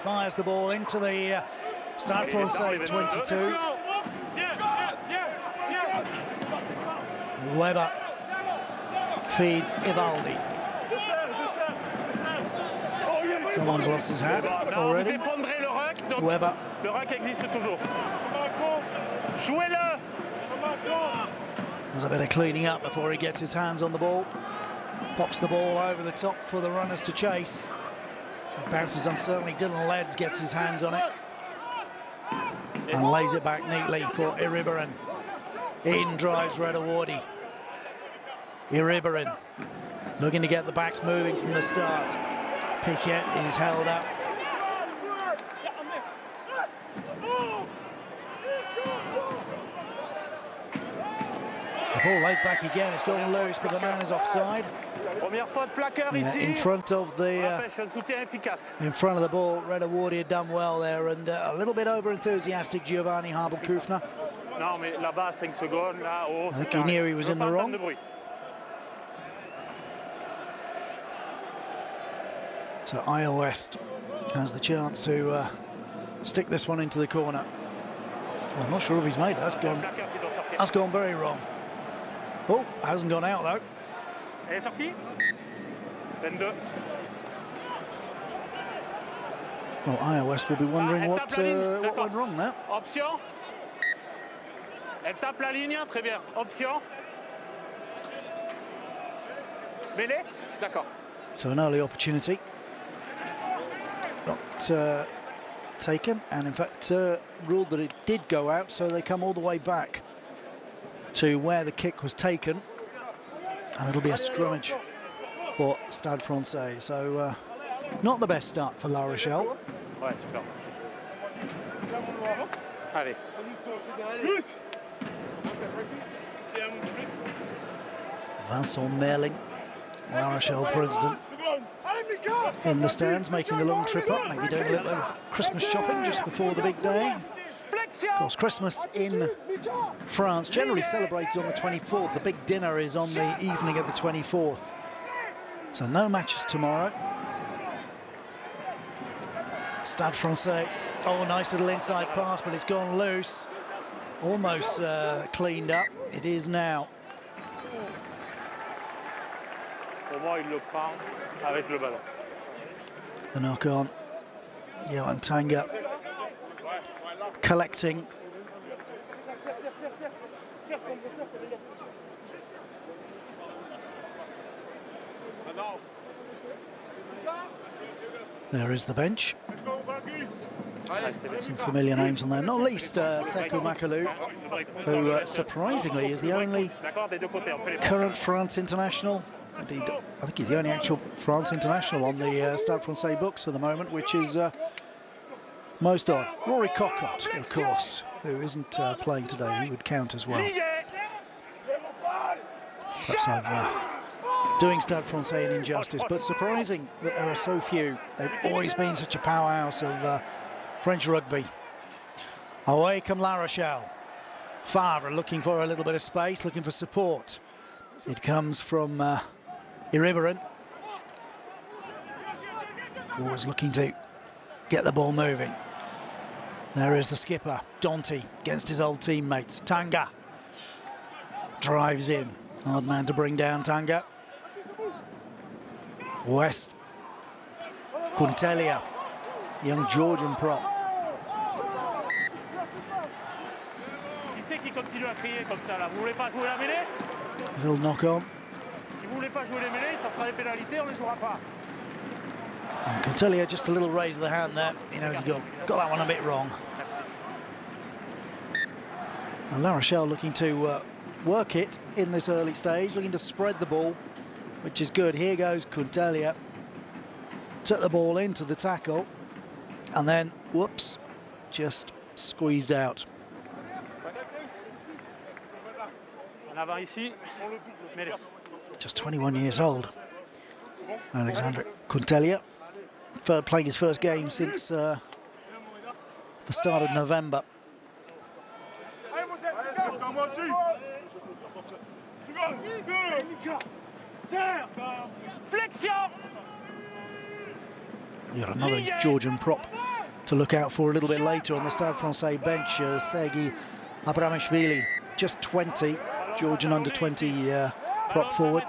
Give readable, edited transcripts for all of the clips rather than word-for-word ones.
fires the ball into the Stade Francais 22. Weber feeds Ivaldi. Someone's lost his hat already. Weber. There's a bit of cleaning up before he gets his hands on the ball. Pops the ball over the top for the runners to chase. It bounces uncertainly. Dylan Leds gets his hands on it and lays it back neatly for Iribaran. In drives Redawardi. Iribaran looking to get the backs moving from the start. Piquet is held up. The ball laid back again. It's gone loose, but the man is offside. In front of the ball, Redawardi had done well there, and a little bit over enthusiastic Giovanni Habel-Kufner. I think he knew he was in the wrong. So Isle West has the chance to stick this one into the corner. Well, I'm not sure if he's made it. That's gone very wrong. Oh, hasn't gone out though. Well, Isle West will be wondering what went wrong there. Option. Elle tape la ligne, très bien. Option. Mêlée, d'accord. So an early opportunity. Not taken, and in fact ruled that it did go out, so they come all the way back to where the kick was taken, and it'll be a scrummage for Stade Francais. So not the best start for La Rochelle. Allez. Vincent Merling, La Rochelle president, in the stands, making the long trip up, maybe doing a little bit of Christmas shopping just before the big day. Of course, Christmas in France generally celebrated on the 24th. The big dinner is on the evening of the 24th. So no matches tomorrow. Stade Francais. Oh, nice little inside pass, but it's gone loose. Almost cleaned up. It is now. The knock on. Johan Tanga collecting. There is the bench. Some familiar names on there, not least Sekou Makalu, who surprisingly is the only current France international. Indeed, I think he's the only actual France international on the Stade Francais books at the moment, which is most odd. Rory Cockott, of course, who isn't playing today, he would count as well. Perhaps I'm doing Stade Francais an injustice, but surprising that there are so few. They've always been such a powerhouse of French rugby. Away come La Rochelle. Favre looking for a little bit of space, looking for support. It comes from Iribaran. Always looking to get the ball moving. There is the skipper, Dante, against his old teammates. Tanga drives in. Hard man to bring down Tanga. West. Quintelia, young Georgian prop. Little knock on. And Quintelia, just a little raise of the hand there. You know, he got that one a bit wrong. And La Rochelle looking to work it in this early stage, looking to spread the ball, which is good. Here goes Quintelia. Took the ball into the tackle, and then, whoops, just squeezed out. Just 21 years old, Alexandre Quintelia, playing his first game since the start of November. You've got another Georgian prop to look out for a little bit later on the Stade Francais bench. Sergi Abramishvili, just 20, Georgian under 20 prop forward.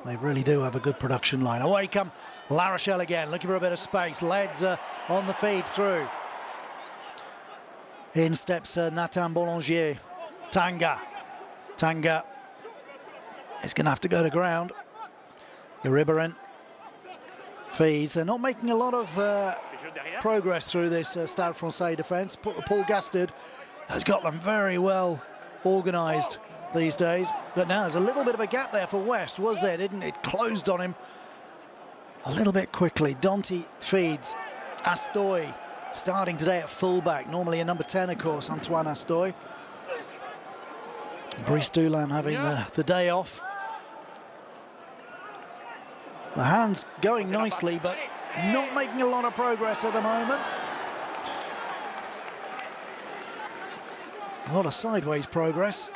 They really do have a good production line. Away come La Rochelle again, looking for a bit of space. Leds on the feed through. In steps Nathan Boulanger. Tanga is going to have to go to ground. Iribarin feeds. They're not making a lot of progress through this Stade Francais defence. Paul Gastard has got them very well organised these days, but now there's a little bit of a gap there for West, was there, didn't it? Closed on him a little bit quickly. Dante feeds. Astoy starting today at fullback, normally a number 10, of course, Antoine Astoy. Brice Dulin having the day off. The hands going nicely, but not making a lot of progress at the moment. A lot of sideways progress.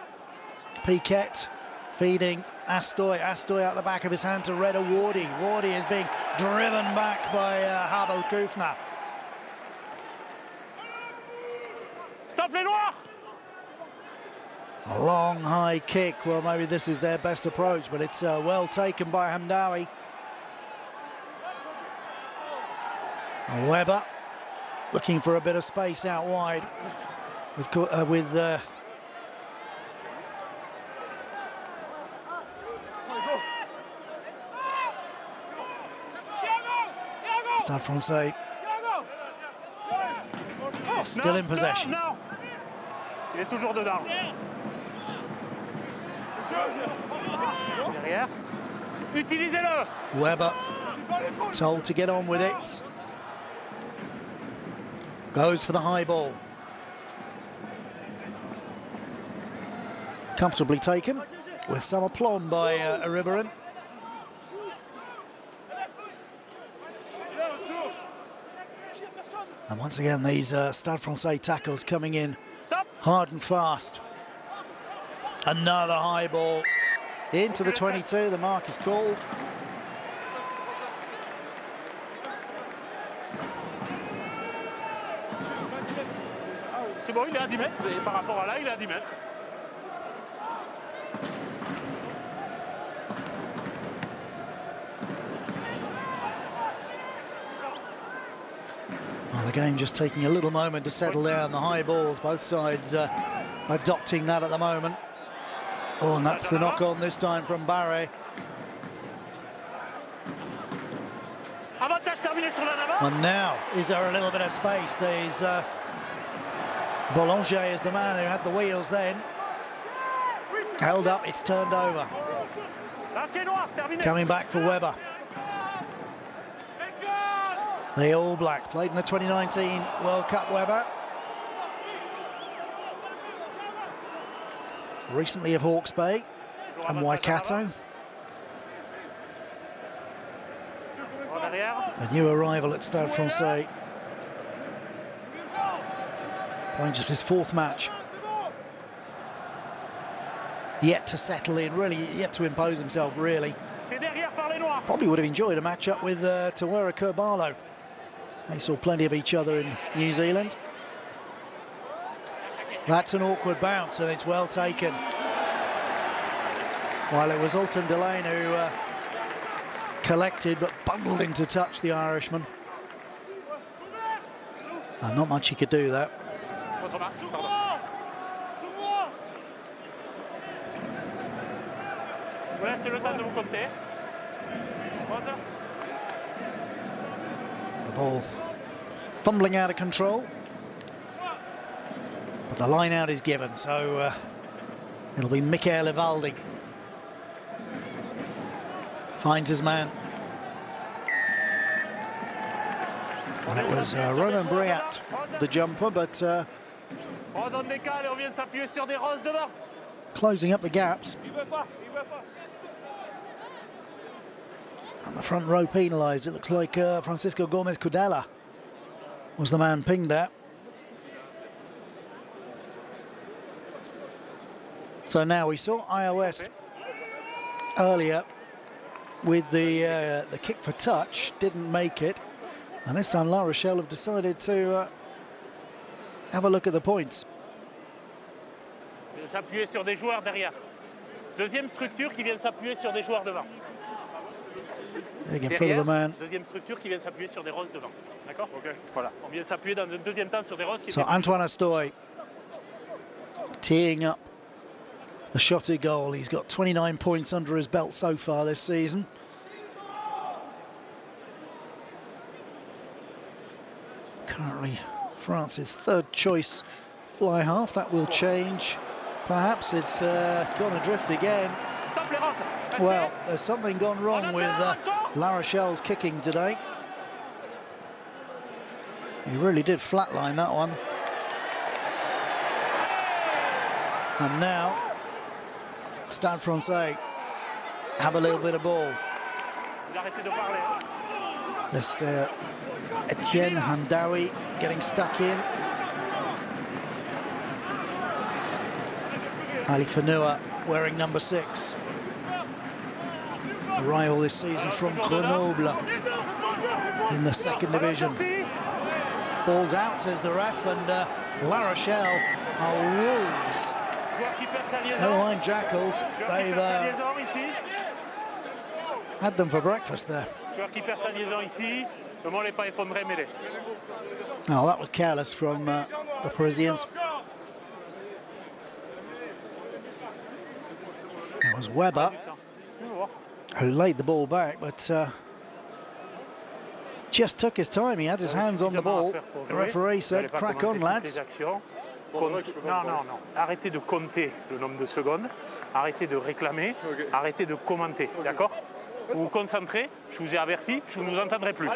Piquet feeding Astoy. Astoy out the back of his hand to Reda Wardy. Wardy is being driven back by Habel Kufner. Stop les noirs! A long high kick. Well, maybe this is their best approach, but it's well taken by Hamdawi. Weber looking for a bit of space out wide with Stade Francais still in possession. Il est toujours dedans. Derrière. Utilisez-le. Weber told to get on with it. Goes for the high ball. Comfortably taken with some aplomb by Iribarin. And once again, these Stade Francais tackles coming in hard and fast. Another high ball into the 22. The mark is called. C'est bon, il est à 10 mètres, mais par rapport à là, il est à 10 mètres. Well, the game just taking a little moment to settle down. The high balls, both sides adopting that at the moment. Oh, and that's the knock on this time from Barre. And now, is there a little bit of space? There's Boulanger is the man who had the wheels then. Held up, it's turned over. Coming back for Weber. The All Black played in the 2019 World Cup, Weber. Recently of Hawke's Bay and Waikato. A new arrival at Stade Francais. Playing just his fourth match. Yet to settle in, really yet to impose himself, really. Probably would have enjoyed a match-up with Tawera Kerbalo. They saw plenty of each other in New Zealand. That's an awkward bounce, and it's well taken. While it was Alton Delane who collected, but bundled into touch, the Irishman. Not much he could do that. The ball fumbling out of control. But the line out is given, so it'll be Michael Evaldi. Finds his man. Well, it was Ronan Briat, the jumper, but closing up the gaps. And the front row penalised. It looks like Francisco Gomez Cudella was the man pinged at. So now we saw iOS earlier with the kick for touch, didn't make it. And this time La Rochelle have decided to have a look at the points. S'appuyer sur des joueurs derrière. Deuxième structure qui vient s'appuyer sur des joueurs devant. Derrière, deuxième structure qui vient s'appuyer sur des roses devant. D'accord? Ok. Voilà. On vient s'appuyer dans un deuxième temps sur des roses qui... So Antoine Astoy teeing up the shot at goal. He's got 29 points under his belt so far this season. Currently France's third choice fly half. That will change. Perhaps it's gone adrift again. Well, there's something gone wrong with La Rochelle's kicking today. He really did flatline that one. And now Stade Francais have a little bit of ball. This Etienne Hamdawi getting stuck in. Ali Fanua wearing number 6. A rival this season from Grenoble in the 2nd division. Ball's out, says the ref, and La Rochelle are wolves. Never mind jackals, they've had them for breakfast there. Oh, that was careless from the Parisians. It was Weber who laid the ball back, but just took his time. He had his hands on the ball. The referee said, crack on, lads. Non. Arrêtez de compter le nombre de secondes. Arrêtez de réclamer. Arrêtez de commenter. D'accord? Vous vous concentrez. Je vous ai averti. Je ne vous entendrai plus.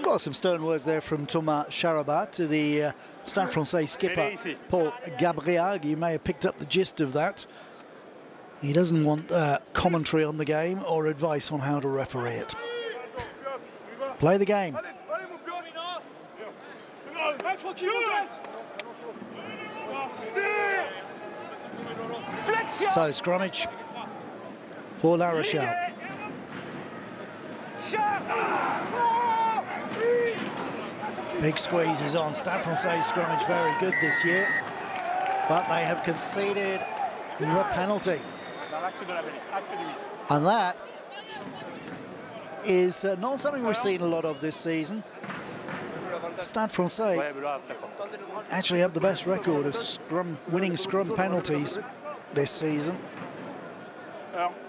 Got some stern words there from Thomas Charabat to the Stade Francais skipper, Paul Gabriag. You may have picked up the gist of that. He doesn't want commentary on the game or advice on how to referee it. Play the game. So scrummage for La Rochelle. Big squeeze is on. Stade Francais scrummage very good this year, but they have conceded the penalty. And that is not something we've seen a lot of this season. Stade Francais actually have the best record of winning scrum penalties this season.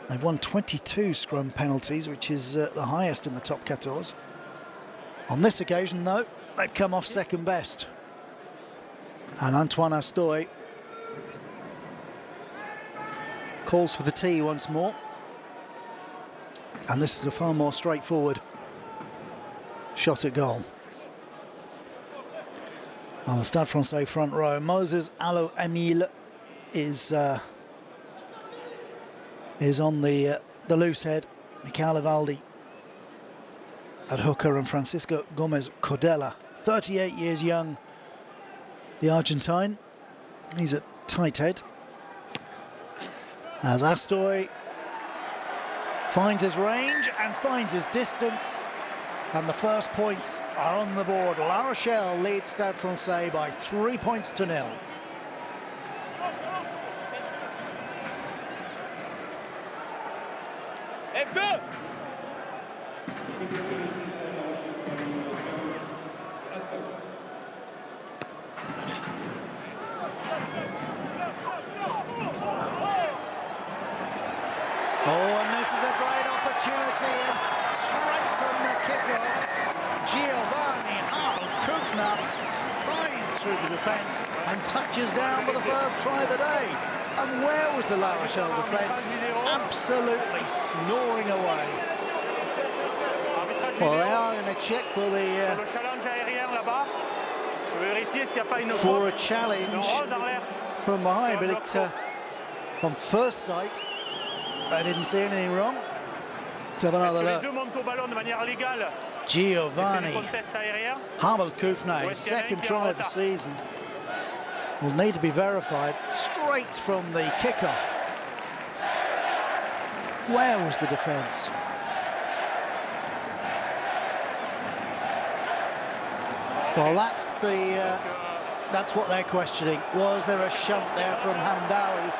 They've won 22 scrum penalties, which is the highest in the top 14. On this occasion, though, they've come off second best. And Antoine Astoy calls for the tee once more. And this is a far more straightforward shot at goal. On the Stade Francais front row, Moses Allo-Emile is on the loose head. Michael Evaldi at hooker, and Francisco Gomez Cordella, 38 years young, the Argentine. He's at tight head. As Astoy finds his range and finds his distance, and the first points are on the board. La Rochelle leads Stade Francais by 3 points to 0. F2! Oh, and this is a great opportunity, and straight from the kickoff, Giovanni Kufner sighs through the defence and touches down for the first try of the day. And where was the La Rochelle defence? Absolutely snoring away. Well, they are going to check for the for a challenge from behind, but it on first sight, I didn't see anything wrong. Let's have another look. Giovanni Kufner, his second try of the season, will need to be verified straight from the kickoff. Where was the defence? Well, that's what they're questioning. Was there a shunt there from Hamdawi?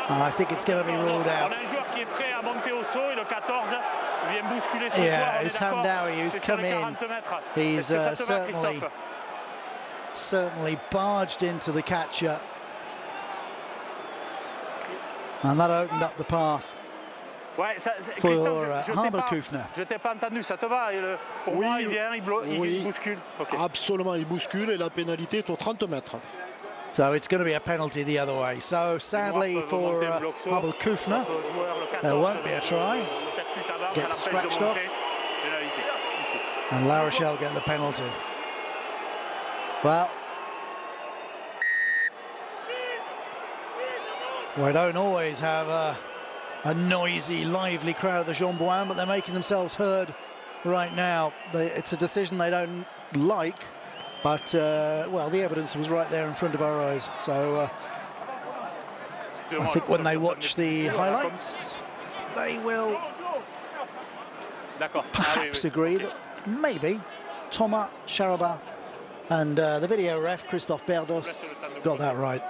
And I think it's going to be ruled out. Yeah, it's Hamdawi who's come in. He's certainly barged into the catcher. And that opened up the path. Ouais, Christophe, je t'ai pas entendu, ça te va? Pour moi, il vient, il bouscule. Okay. Absolument, il bouscule et la pénalité est aux 30 mètres. So it's going to be a penalty the other way. So sadly for Hubble Kufner, there won't be a try. Gets scratched off. And La Rochelle get the penalty. Well, we don't always have a noisy, lively crowd at the Jean Bouin, but they're making themselves heard right now. It's a decision they don't like, but, well, the evidence was right there in front of our eyes. So I think when they watch the highlights, they will perhaps agree that maybe Thomas Charaba and the video ref, Christophe Berdos, got that right.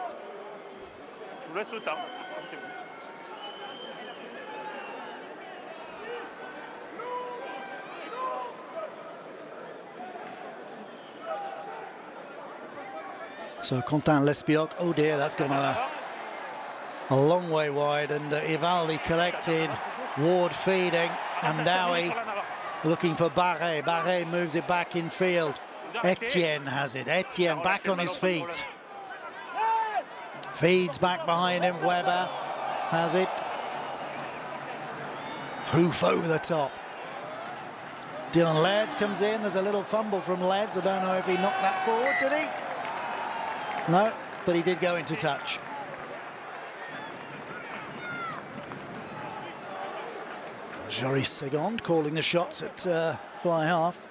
So Quentin Lespioc, oh dear, that's gone a long way wide, and Ivaldi collected, Ward feeding, Hamdawi looking for Barret. Barret moves it back in field. Etienne has it. Etienne back on his feet. Feeds back behind him. Weber has it. Hoof over the top. Dylan Lairds comes in. There's a little fumble from Lairds. I don't know if he knocked that forward, did he? No, but he did go into touch. Joris Segond calling the shots at fly half.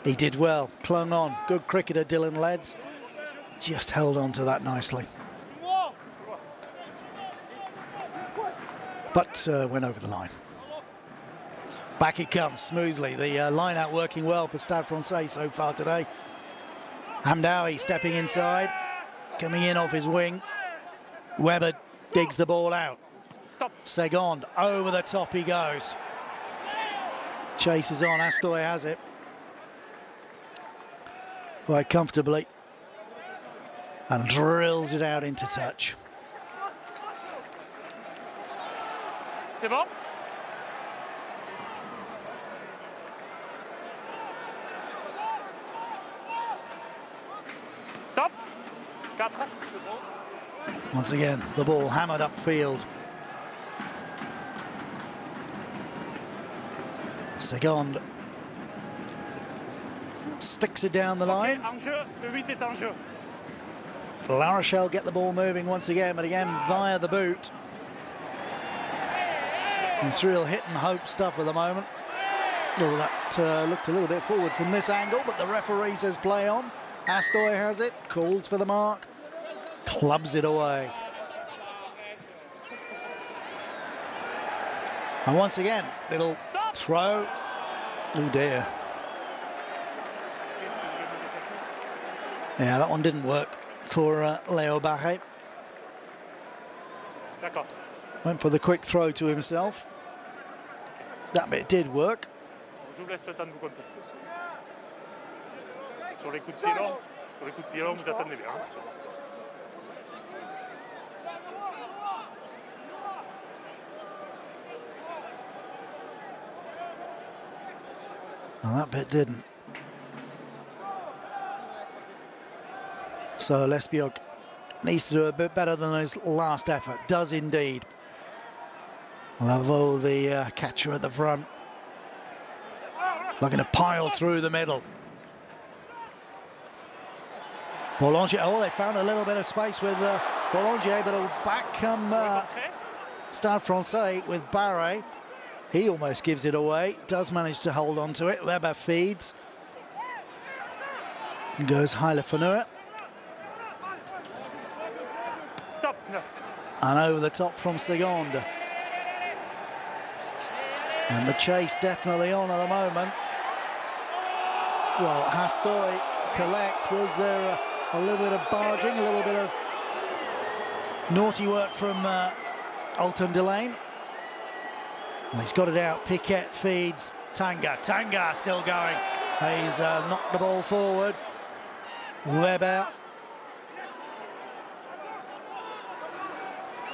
He did well, clung on. Good cricketer, Dylan Lairds. Just held on to that nicely. But went over the line. Back it comes smoothly. The line out working well for Stade Francais so far today. Hamdawi stepping inside, coming in off his wing. Weber digs the ball out. Segond, over the top he goes. Chases on, Astoy has it. Quite comfortably. And drills it out into touch. C'est bon? Stop. 4. Once again, the ball hammered upfield. Segond sticks it down the line. La Rochelle get the ball moving once again, but again via the boot. It's real hit and hope stuff at the moment. Oh, that looked a little bit forward from this angle, but the referee says play on. Astoy has it, calls for the mark, clubs it away. And once again, little throw. Oh dear. Yeah, that one didn't work for Leo Barret. Went for the quick throw to himself. That bit did work. Sur les coups de pied longs, vous attendez bien. Well, that bit didn't. So Lespioc needs to do a bit better than his last effort. Does indeed. Laveau, the catcher at the front, looking to pile through the middle. Boulanger, oh, they found a little bit of space with Boulanger, but back come Stade Francais with Barret. He almost gives it away, does manage to hold on to it. Weber feeds. And goes Haile Fanua. Stop. No. And over the top from Segond. And the chase definitely on at the moment. Well, Hastoy collects. Was there a little bit of barging, a little bit of naughty work from Alton Delane? And he's got it out. Piquet feeds Tanga. Tanga still going. He's knocked the ball forward. Webb out.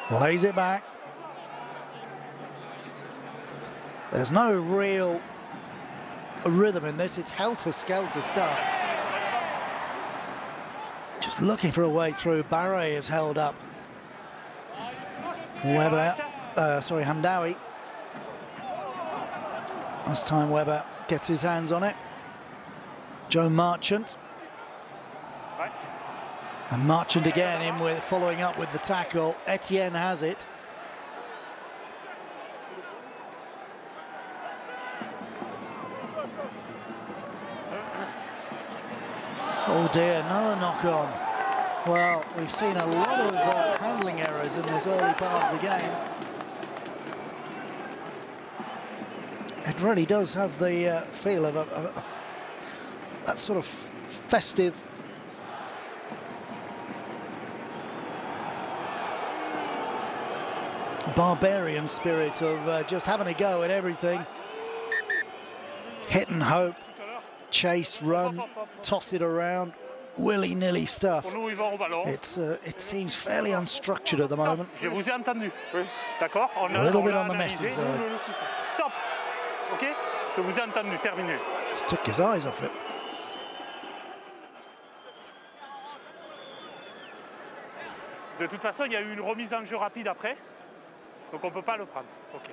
Lays it back. There's no real rhythm in this. It's helter-skelter stuff. Just looking for a way through. Barre is held up. Webber, Hamdawi. This time Webber gets his hands on it. Joe Marchant. And Marchant again in with following up with the tackle. Etienne has it. Oh dear, another knock on. Well, we've seen a lot of handling errors in this early part of the game. It really does have the feel of that sort of festive, barbarian spirit of just having a go at everything. Hit and hope, chase, run, toss it around, willy-nilly stuff. It seems fairly unstructured at the moment. Je vous ai entendu. A little bit on the messy side. Stop. Ok? Je vous ai entendu. Terminé. Just took his eyes off it. De toute façon, il y a eu une remise en jeu rapide après, donc on ne peut pas le prendre. Ok.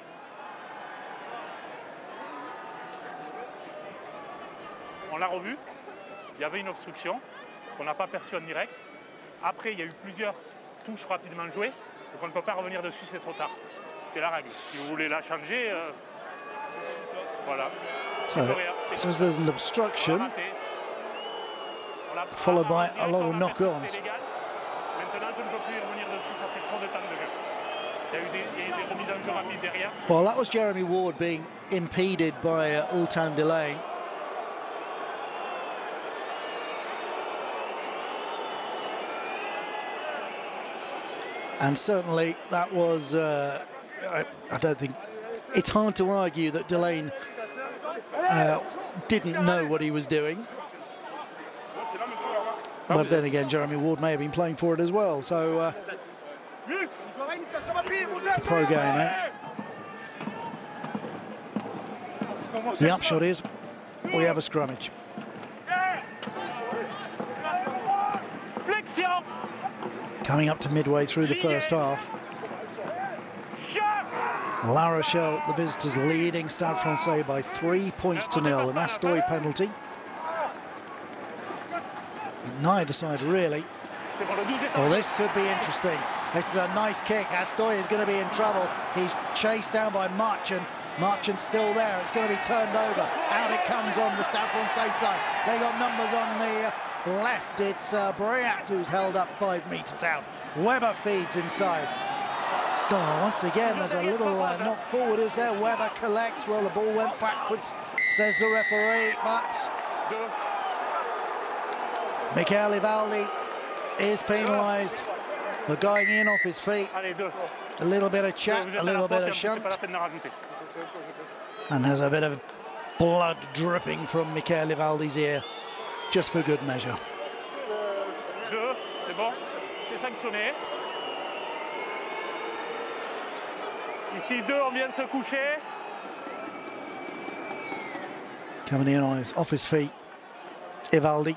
On l'a revu, il y avait une obstruction qu'on n'a pas perçue en direct. Après, il y a eu plusieurs touches rapidement jouées, donc on ne peut pas revenir dessus, c'est trop tard. C'est la règle. Si vous voulez la changer, voilà. So it says there's an obstruction, followed by a lot of knock-ons. Well, that was Jeremy Ward being impeded by Alton Delane. And certainly that was, I don't think, it's hard to argue that Delane didn't know what he was doing. But then again, Jeremy Ward may have been playing for it as well, so pro game, eh? The upshot is we have a scrummage. Coming up to midway through the first half. La Rochelle, the visitors, leading Stade Francais by 3 points to 0. An Astoy penalty. Neither side really. Well, this could be interesting. This is a nice kick. Astoy is going to be in trouble. He's chased down by Marchant. Marchant's still there. It's going to be turned over. Out it comes on the Stade Francais side. They got numbers on the left. It's Briat who's held up 5 metres out. Webber feeds inside. Oh, once again, there's a little knock forward, is there? Webber collects. Well, the ball went backwards, says the referee, but Michael Ivaldi is penalised for going in off his feet. A little bit of chat, a little bit of shunt. And there's a bit of blood dripping from Michael Ivaldi's ear, just for good measure. Ici 2, on vient de se coucher. Coming in on off his feet, Ivaldi.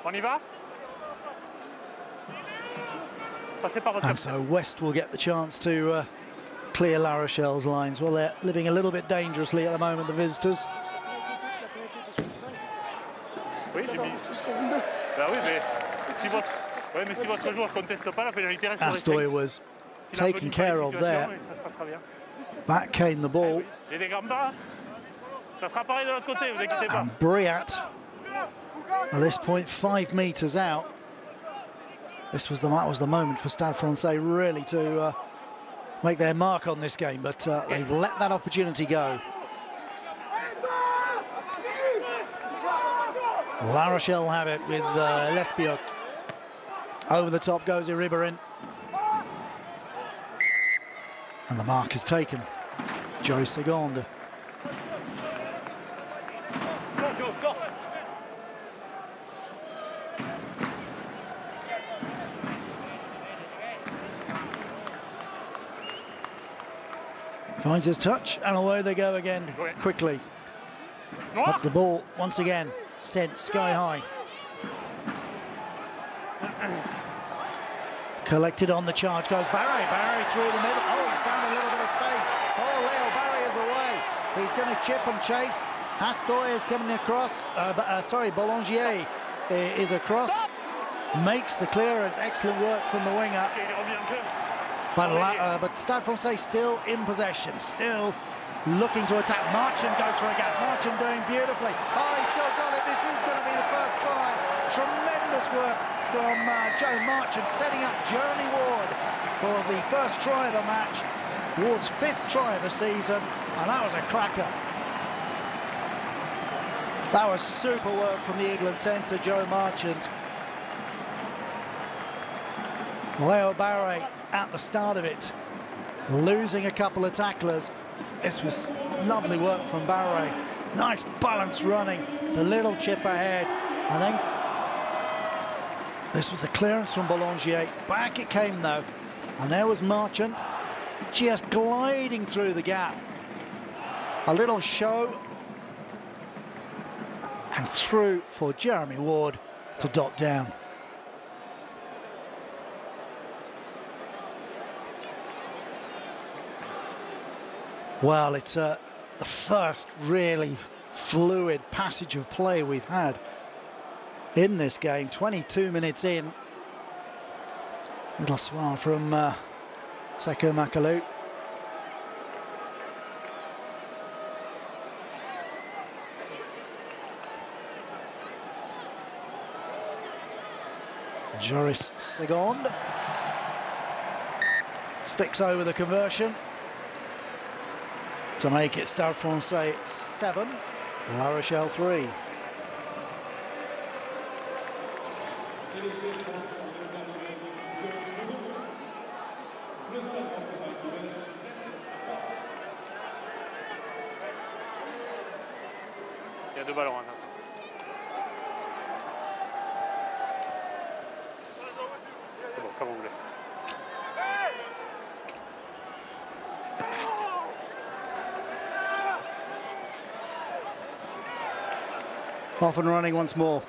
On y va? Passez par votre. And so West will get the chance to clear La Rochelle's lines. Well, they're living a little bit dangerously at the moment, the visitors. Oui, j'ai mis. Bah oui, mais si votre joueur conteste pas, la pénalité reste sur les 5. Astoy was taken care of there. Back came the ball. And Briat, at this point, 5 metres out. That was the moment for Stade Francais really to make their mark on this game, but they've let that opportunity go. La Rochelle have it with Lespioc. Over the top goes Iriberin. And the mark is taken. Joey Segonde. Finds his touch, and away they go again, quickly. Up the ball, once again, sent sky high. Collected on the charge goes Barry. Barry through the middle. Oh, he's found a little bit of space. Oh, Leo Barry is away. He's going to chip and chase. Hastoy is coming across. Boulanger is across. Makes the clearance. Excellent work from the winger. But Stade Francais still in possession, still looking to attack. Marchand goes for a gap. Marchand doing beautifully. Oh, he's still got it. This is going to be the first try. Tremendous work from Joe Marchand, setting up Jeremy Ward for the first try of the match. Ward's 5th try of the season, and that was a cracker. That was super work from the England centre, Joe Marchand. Leo Barre at the start of it, losing a couple of tacklers. This was lovely work from Barre. Nice balance running, the little chip ahead, and then this was the clearance from Boulanger. Back it came though, and there was Marchand just gliding through the gap. A little show, and through for Jeremy Ward to dot down. Well, it's the first really fluid passage of play we've had in this game. 22 minutes in. Little swirl from Seko Makalu. Joris Segonde sticks over the conversion to make it Stade Francais 7, La Rochelle 3. Il y a 2 ballons. C'est bon, comme vous voulez. Off and running once more.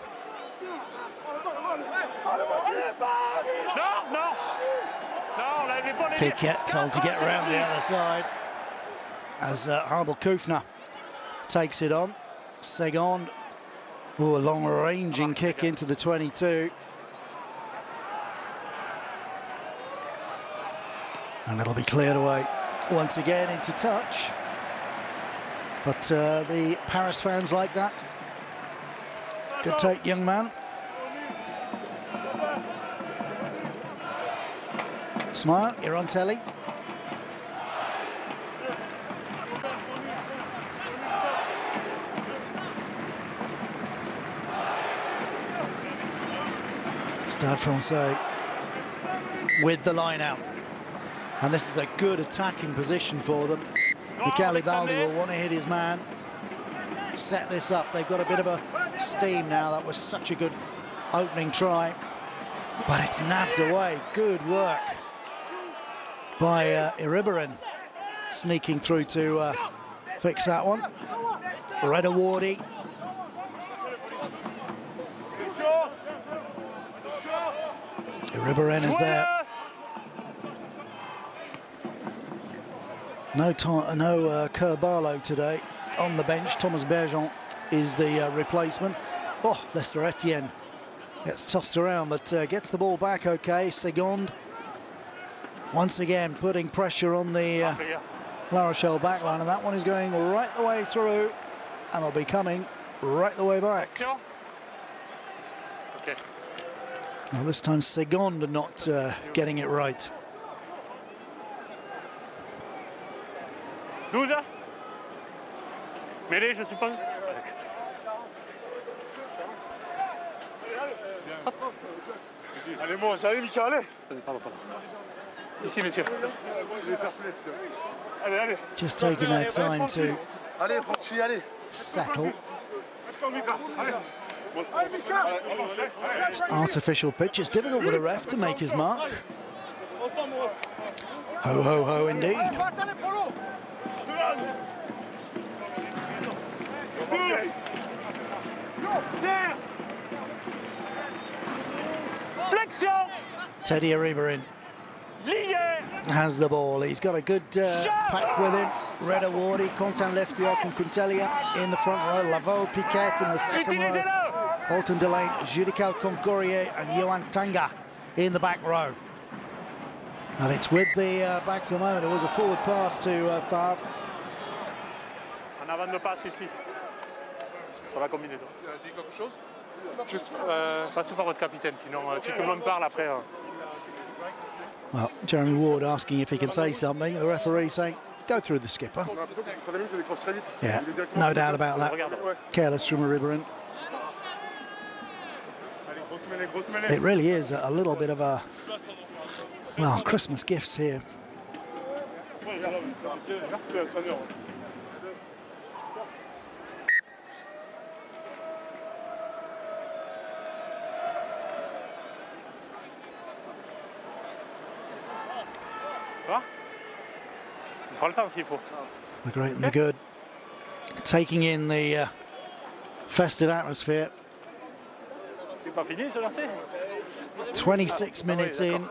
Piquet told to get around the other side as Harbel Kufner takes it on. Segonde, a long-ranging kick into the 22. And it'll be cleared away once again into touch. But the Paris fans like that. Good take, young man. Smile, you're on telly. Stade Francais with the line out. And this is a good attacking position for them. Michele Baldi will want to hit his man. Set this up. They've got a bit of a steam now. That was such a good opening try, but it's nabbed away. Good work by Iriberin, sneaking through to fix that one. Reda Wardy. Iriberin is there. No Kerbalo today on the bench. Thomas Bergeon is the replacement. Oh, Lester Etienne gets tossed around, but gets the ball back okay. Segonde once again putting pressure on the La Rochelle backline, and that one is going right the way through, and will be coming right the way back. Okay. Now this time Segonde not getting it right. 12. Mêlée, je suppose. Allez, bon, ça allait, Mika, allez. Pardon. Ici, messieurs. Allez, allez. Just taking their time to Allez, Franchi, allez. settle. Allez. It's artificial pitch. It's difficult for the ref to make his mark. Ho, ho, ho, indeed. Flexion. Teddy Ariba in. Has the ball. He's got a good pack with him. Red Awardi, Quentin Lespioc and Quintelia in the front row. Lavaux, Piquet in the second row. Alton Delane, Judical Concourier and Johan Tanga in the back row. And it's with the backs at the moment. There was a forward pass to Favre. En avant de passe ici. Sur la combinaison. Tu as dit quelque chose? Passez par votre capitaine, sinon si tout le monde parle après. Well, Jeremy Ward asking if he can say something. The referee saying, go through the skipper. Yeah, no doubt about that. Careless from Ariba. It really is a little bit of a, well, Christmas gifts here. On prend le temps s'il faut. The great and the good. Taking in the festive atmosphere. C'est pas fini ce lancer? 26 minutes in.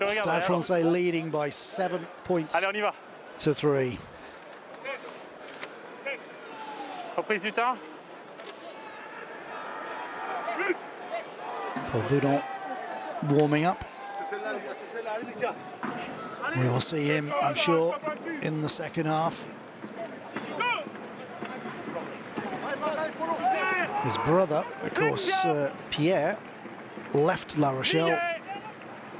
Stade Francais leading by 7 points Allez, on y va. to 3. Reprise du temps. Paul Boudon warming up. We will see him, I'm sure, in the second half. His brother, of course, Pierre, left La Rochelle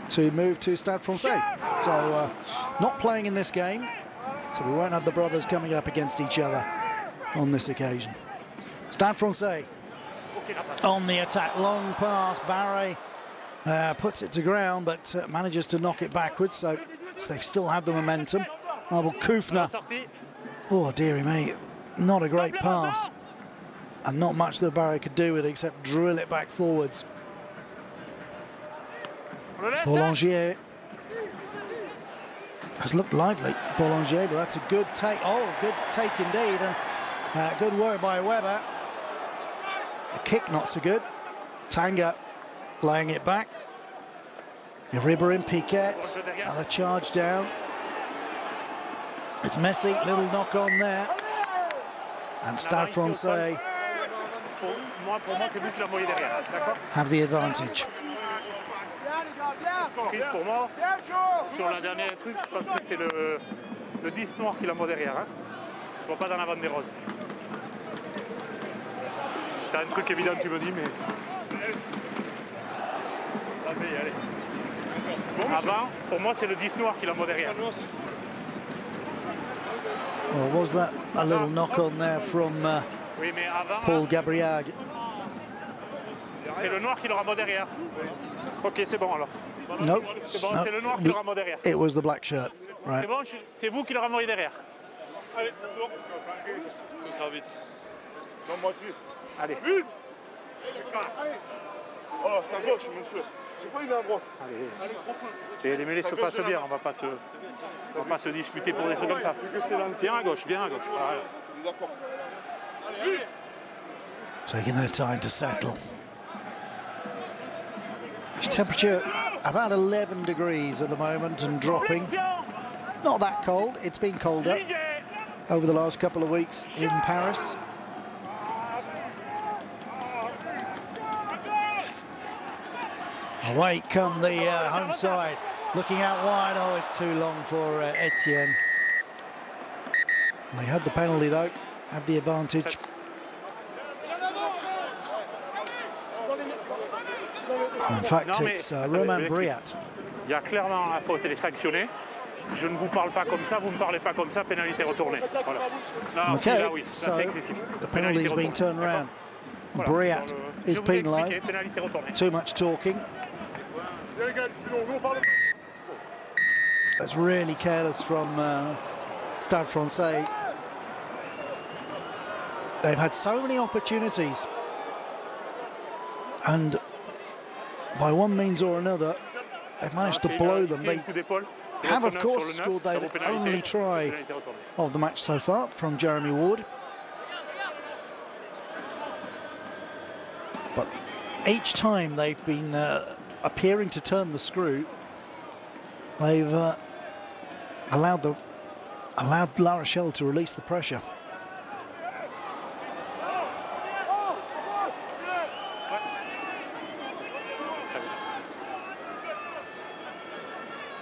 to move to Stade Francais. So not playing in this game, so we won't have the brothers coming up against each other on this occasion. Stade Francais on the attack, long pass, Barre puts it to ground but manages to knock it backwards, so they still have the momentum. Abel Kufner, oh dearie me, not a great pass. And not much that Barre could do with it except drill it back forwards. Boulanger has looked lively, Boulanger, but that's a good take. Oh, good take indeed, and good work by Weber. The kick not so good. Tanga laying it back. Ariba in, Piquet, another charge down. It's Messi, little knock on there. And Stade Francais Pour moi, c'est vous qui l'envoyez derrière, d'accord? have the advantage. Chris, pour moi, sur la dernière truc, je pense que c'est le 10 noir qui l'envoie derrière. Hein. Je vois pas dans la bande des roses. Si t'as un truc évident, tu me dis, mais... Allez. Avant, pour moi, c'est le 10 noir qui l'envoie derrière. Well, was that a little knock on there from Oui, mais avant, Paul Gabriag? c'est le noir qui le renvoie derrière. Ok, c'est bon alors. Nope. C'est bon, No. c'est le noir qui le renvoie derrière. It was the black shirt, C'est right? bon, c'est vous qui le renvoyez derrière. Allez, c'est bon. Ça vite. Non-moi dessus. Allez. Vite. Oh, c'est à gauche, monsieur. C'est pas, il est à droite. Et les mêlées se passent bien, on va pas se disputer pour des trucs comme ça. C'est l'ancien à gauche, bien à gauche. Voilà. D'accord. Taking their time to settle. Temperature about 11 degrees at the moment and dropping. Not that cold, it's been colder over the last couple of weeks in Paris. Away come the home side, looking out wide. Oh, it's too long for Etienne. They had the penalty though, have the advantage. In fact, it's Romain Briat. Il y a clairement la faute, elle est sanctionnée. Je ne vous parle pas comme ça, vous ne me parlez pas comme ça, pénalité retournée. Voilà. Non, si, Okay, là, oui, là, c'est excessif. the penalty's been turned around. Voilà, Briat je is vous ai expliqué, penalised. pénalité retournée. Too much talking. That's really careless from Stade Francais. They've had so many opportunities, and by one means or another, they've managed to blow them. They have, of course, scored their only try of the match so far from Jeremy Ward. But each time they've been appearing to turn the screw, they've allowed La Rochelle to release the pressure.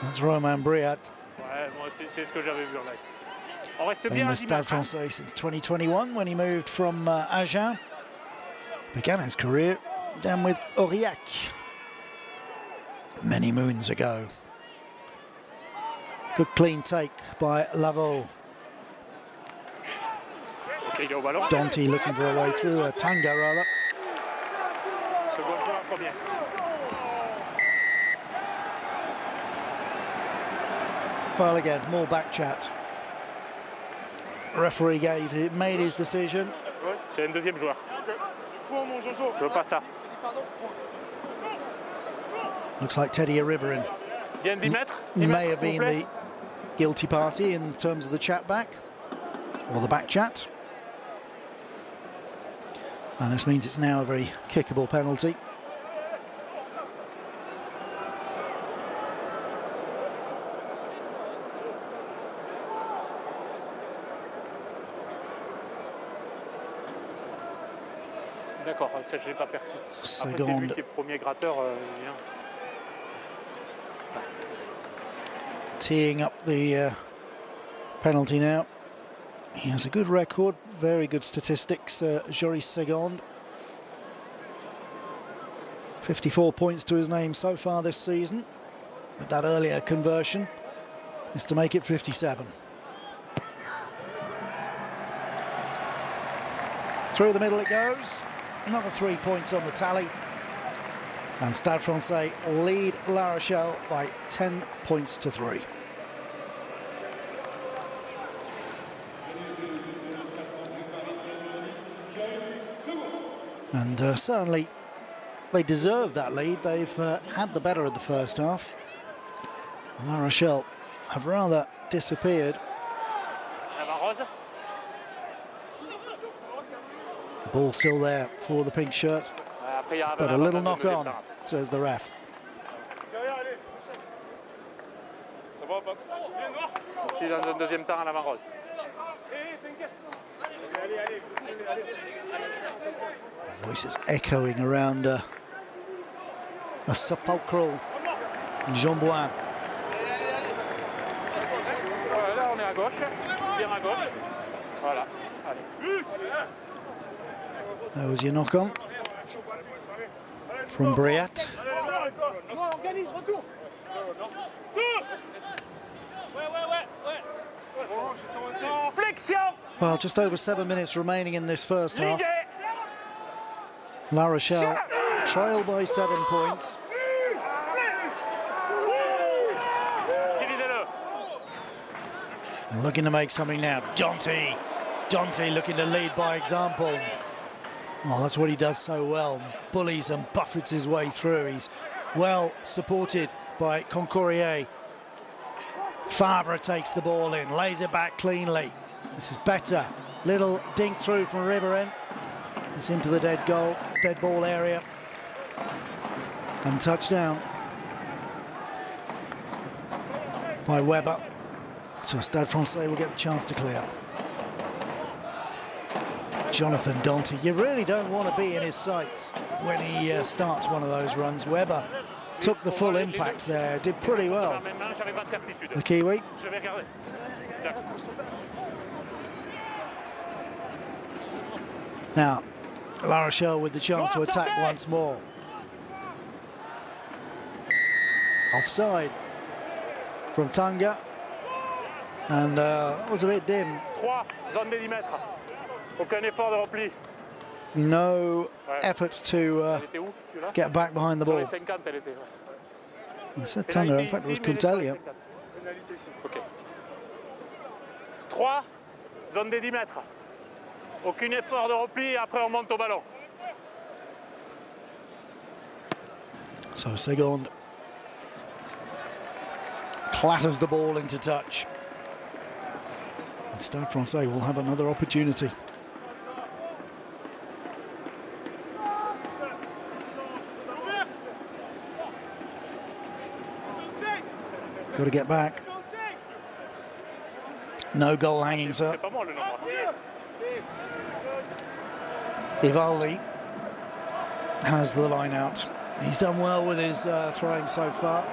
That's Romain Briat. Ouais, moi, c'est ce que j'avais vu en live. On reste Been bien à with 10 Stade mètres. Francais since 2021 when he moved from Agen. Began his career down with Aurillac many moons ago. Good clean take by Lavaux. Ok, il est au ballon. Danty looking for a way through, a Tanga rather. Second joueur, combien? Well, again, more back chat. Referee made his decision. C'est un deuxième joueur. Je veux pas ça. Looks like Teddy Aribarin Bien 10 mètres. 10 may mètres, have s'il vous been plaît. the guilty party in terms of the chat back, or the back chat. And this means it's now a very kickable penalty. D'accord, ça je l'ai pas perçu. Après c'est lui Seconde qui est premier gratteur. Bien. teeing up the penalty now. He has a good record, very good statistics, Joris Segond. 54 points to his name so far this season. With that earlier conversion, is to make it 57. Through the middle it goes. Another 3 points on the tally. And Stade Francais lead La Rochelle by 10 points to 3. And certainly they deserve that lead. They've had the better of the first half. La Rochelle have rather disappeared. Rose. The ball still there for the pink shirts, Après, il y a but a little knock on, says the ref. Ici dans le deuxième temps à l'avant rose. Voices echoing around a sepulchral Jean-Bois. Ouais, là on est à gauche, bien à gauche. Voilà. Allez. There was your knock on from Briat. Flexion. Well, just over 7 minutes remaining in this first half. La Rochelle trail by 7 points. Looking to make something now. Jonty looking to lead by example. Oh, that's what he does so well. Bullies and buffets his way through. He's well supported by Concourier. Favre takes the ball in, lays it back cleanly. This is better. Little dink through from Ribérin. It's into the dead ball area. And touchdown by Weber. So Stade Francais will get the chance to clear. Jonathan Danty, you really don't want to be in his sights when he starts one of those runs. Weber took the full impact there, did pretty well. The Kiwi. Now, La Rochelle with the chance to attack once more. Offside from Tanga. And that was a bit dim. 3, zone des 10 mètres. Aucun effort de repli. No effort to Elle était où, celui-là? get back behind the Sur ball. les 50, elle était. Ouais. I said Tanner, in Pénalité fact it was ici, mais il est sur les Kuntalia. 50. Ok. 3, zone des 10 mètres. Aucun effort de repli, après on monte au ballon. So Segond clatters the ball into touch. And Stade Francais will have another opportunity. Got to get back. No goal hanging, sir. C'est pas moi le nombre. Ivaldi has the line out. He's done well with his throwing so far.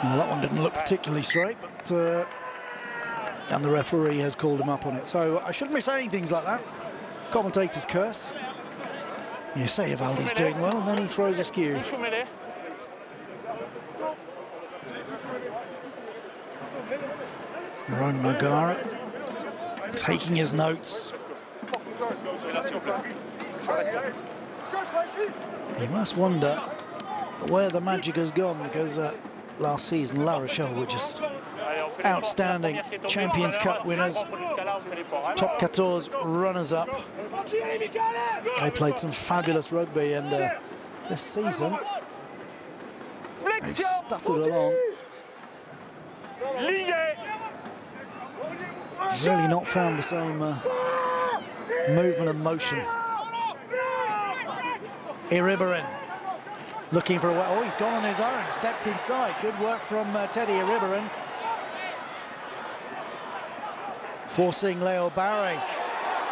Well, that one didn't look particularly straight, but and the referee has called him up on it. So I shouldn't be saying things like that. Commentators curse. You say Ivaldi's doing well, and then he throws askew. Ron Nogara taking his notes. You must wonder where the magic has gone, because last season La Rochelle were just outstanding Champions Cup winners, top 14 runners-up. They played some fabulous rugby, and this season they've stuttered along. Really not found the same movement and motion. Iribarin looking for a way. Oh, he's gone on his own, stepped inside. Good work from Teddy Iribarin. Forcing Leo Barry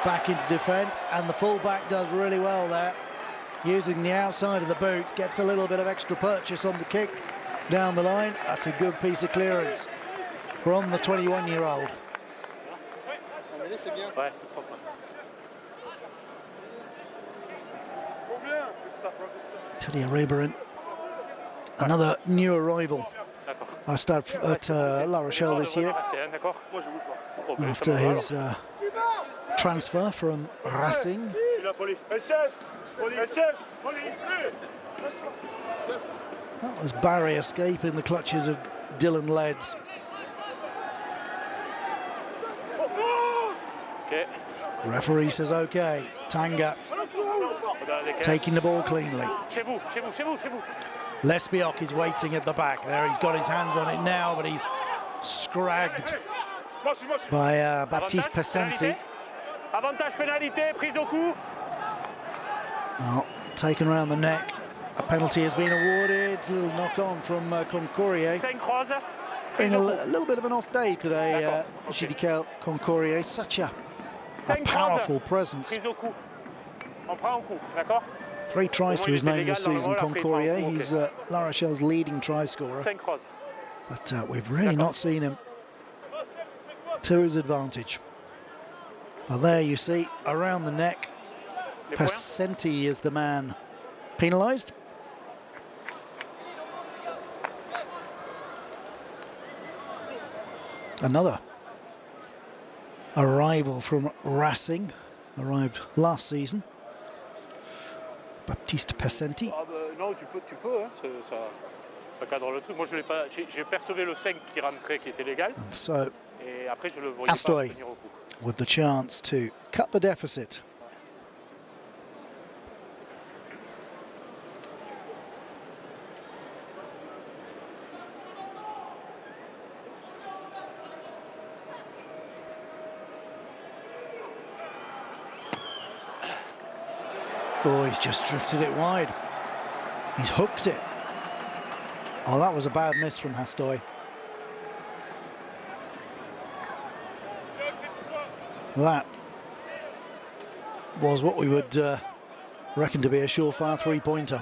back into defence, and the fullback does really well there. Using the outside of the boot, gets a little bit of extra purchase on the kick down the line. That's a good piece of clearance from the 21-year-old. Teddy Iribarin, another new arrival. I started at La Rochelle this year after his transfer from Racing. That was Barry escaping the clutches of Dylan Leds. Referee says okay. Tanga taking the ball cleanly. Lespiok is waiting at the back there. He's got his hands on it now, but he's scragged by Baptiste Pesenti. Avantage pénalité, prise au coup. Well, taken around the neck. A penalty has been awarded. A little knock on from Concourier. In a little bit of an off day today, Gidical Concourier. Such a powerful presence. 3 tries to his name this season, Concourier. He's La Rochelle's leading try scorer. But we've really not seen him to his advantage. Well, there you see, around the neck, Pesenti is the man penalised. Another arrival from Racing, arrived last season. Baptiste Pesenti. Non, tu peux, hein, ça cadre le truc. Moi, je l'ai pas, j'ai percevé le 5 qui rentrait, qui était légal. And so, et après, je le voyais Astoy pas venir au coup. with the chance to cut the deficit. Oh, he's just drifted it wide. He's hooked it. Oh, that was a bad miss from Hastoy. That was what we would reckon to be a surefire three-pointer.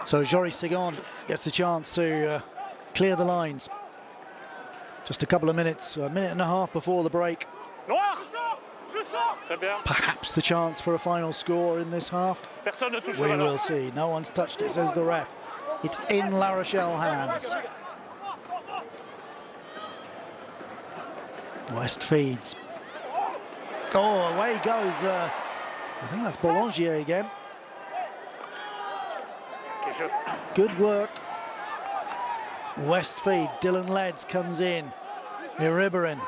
So Joris Segond gets the chance to clear the lines. Just a couple of minutes, a minute and a half before the break. Perhaps the chance for a final score in this half. We will see. No one's touched it, says the ref. It's in La Rochelle hands. West feeds. Oh, away goes. I think that's Boulanger again. Good work. West feeds. Dylan Leds comes in. Iriberin.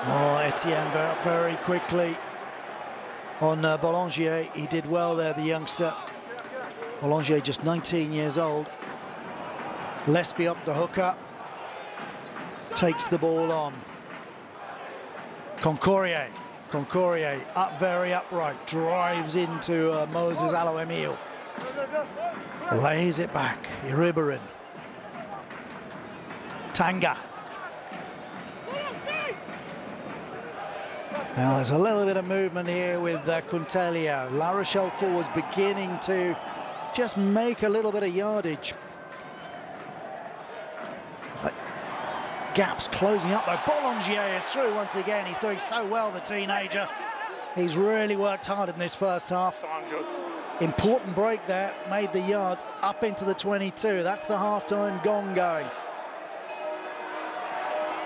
Oh, Etienne very quickly on Boulanger. He did well there, the youngster. Boulanger just 19 years old. Lesby up the hooker. Takes the ball on. Concourier up very upright. Drives into Moses Alo-Emile. Lays it back. Iriberin. Tanga. Now there's a little bit of movement here with Kuntelia. La Rochelle forwards beginning to just make a little bit of yardage. Gaps closing up though. Boulanger is through once again. He's doing so well, the teenager. He's really worked hard in this first half. Important break there. Made the yards up into the 22. That's the half-time gong going.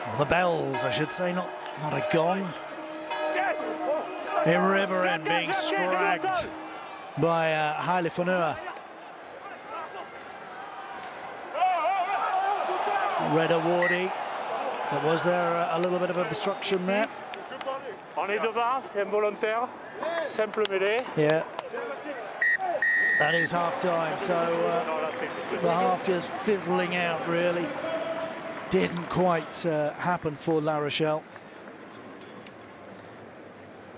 Well, the bells, I should say, not a gong. Iriberin being stragged by Haile Fonua. Reda Wardy. But was there a little bit of obstruction there? On est devant, c'est involontaire. Simple mêlée. Yeah. That is half-time, so the half just fizzling out, really. Didn't quite happen for La Rochelle.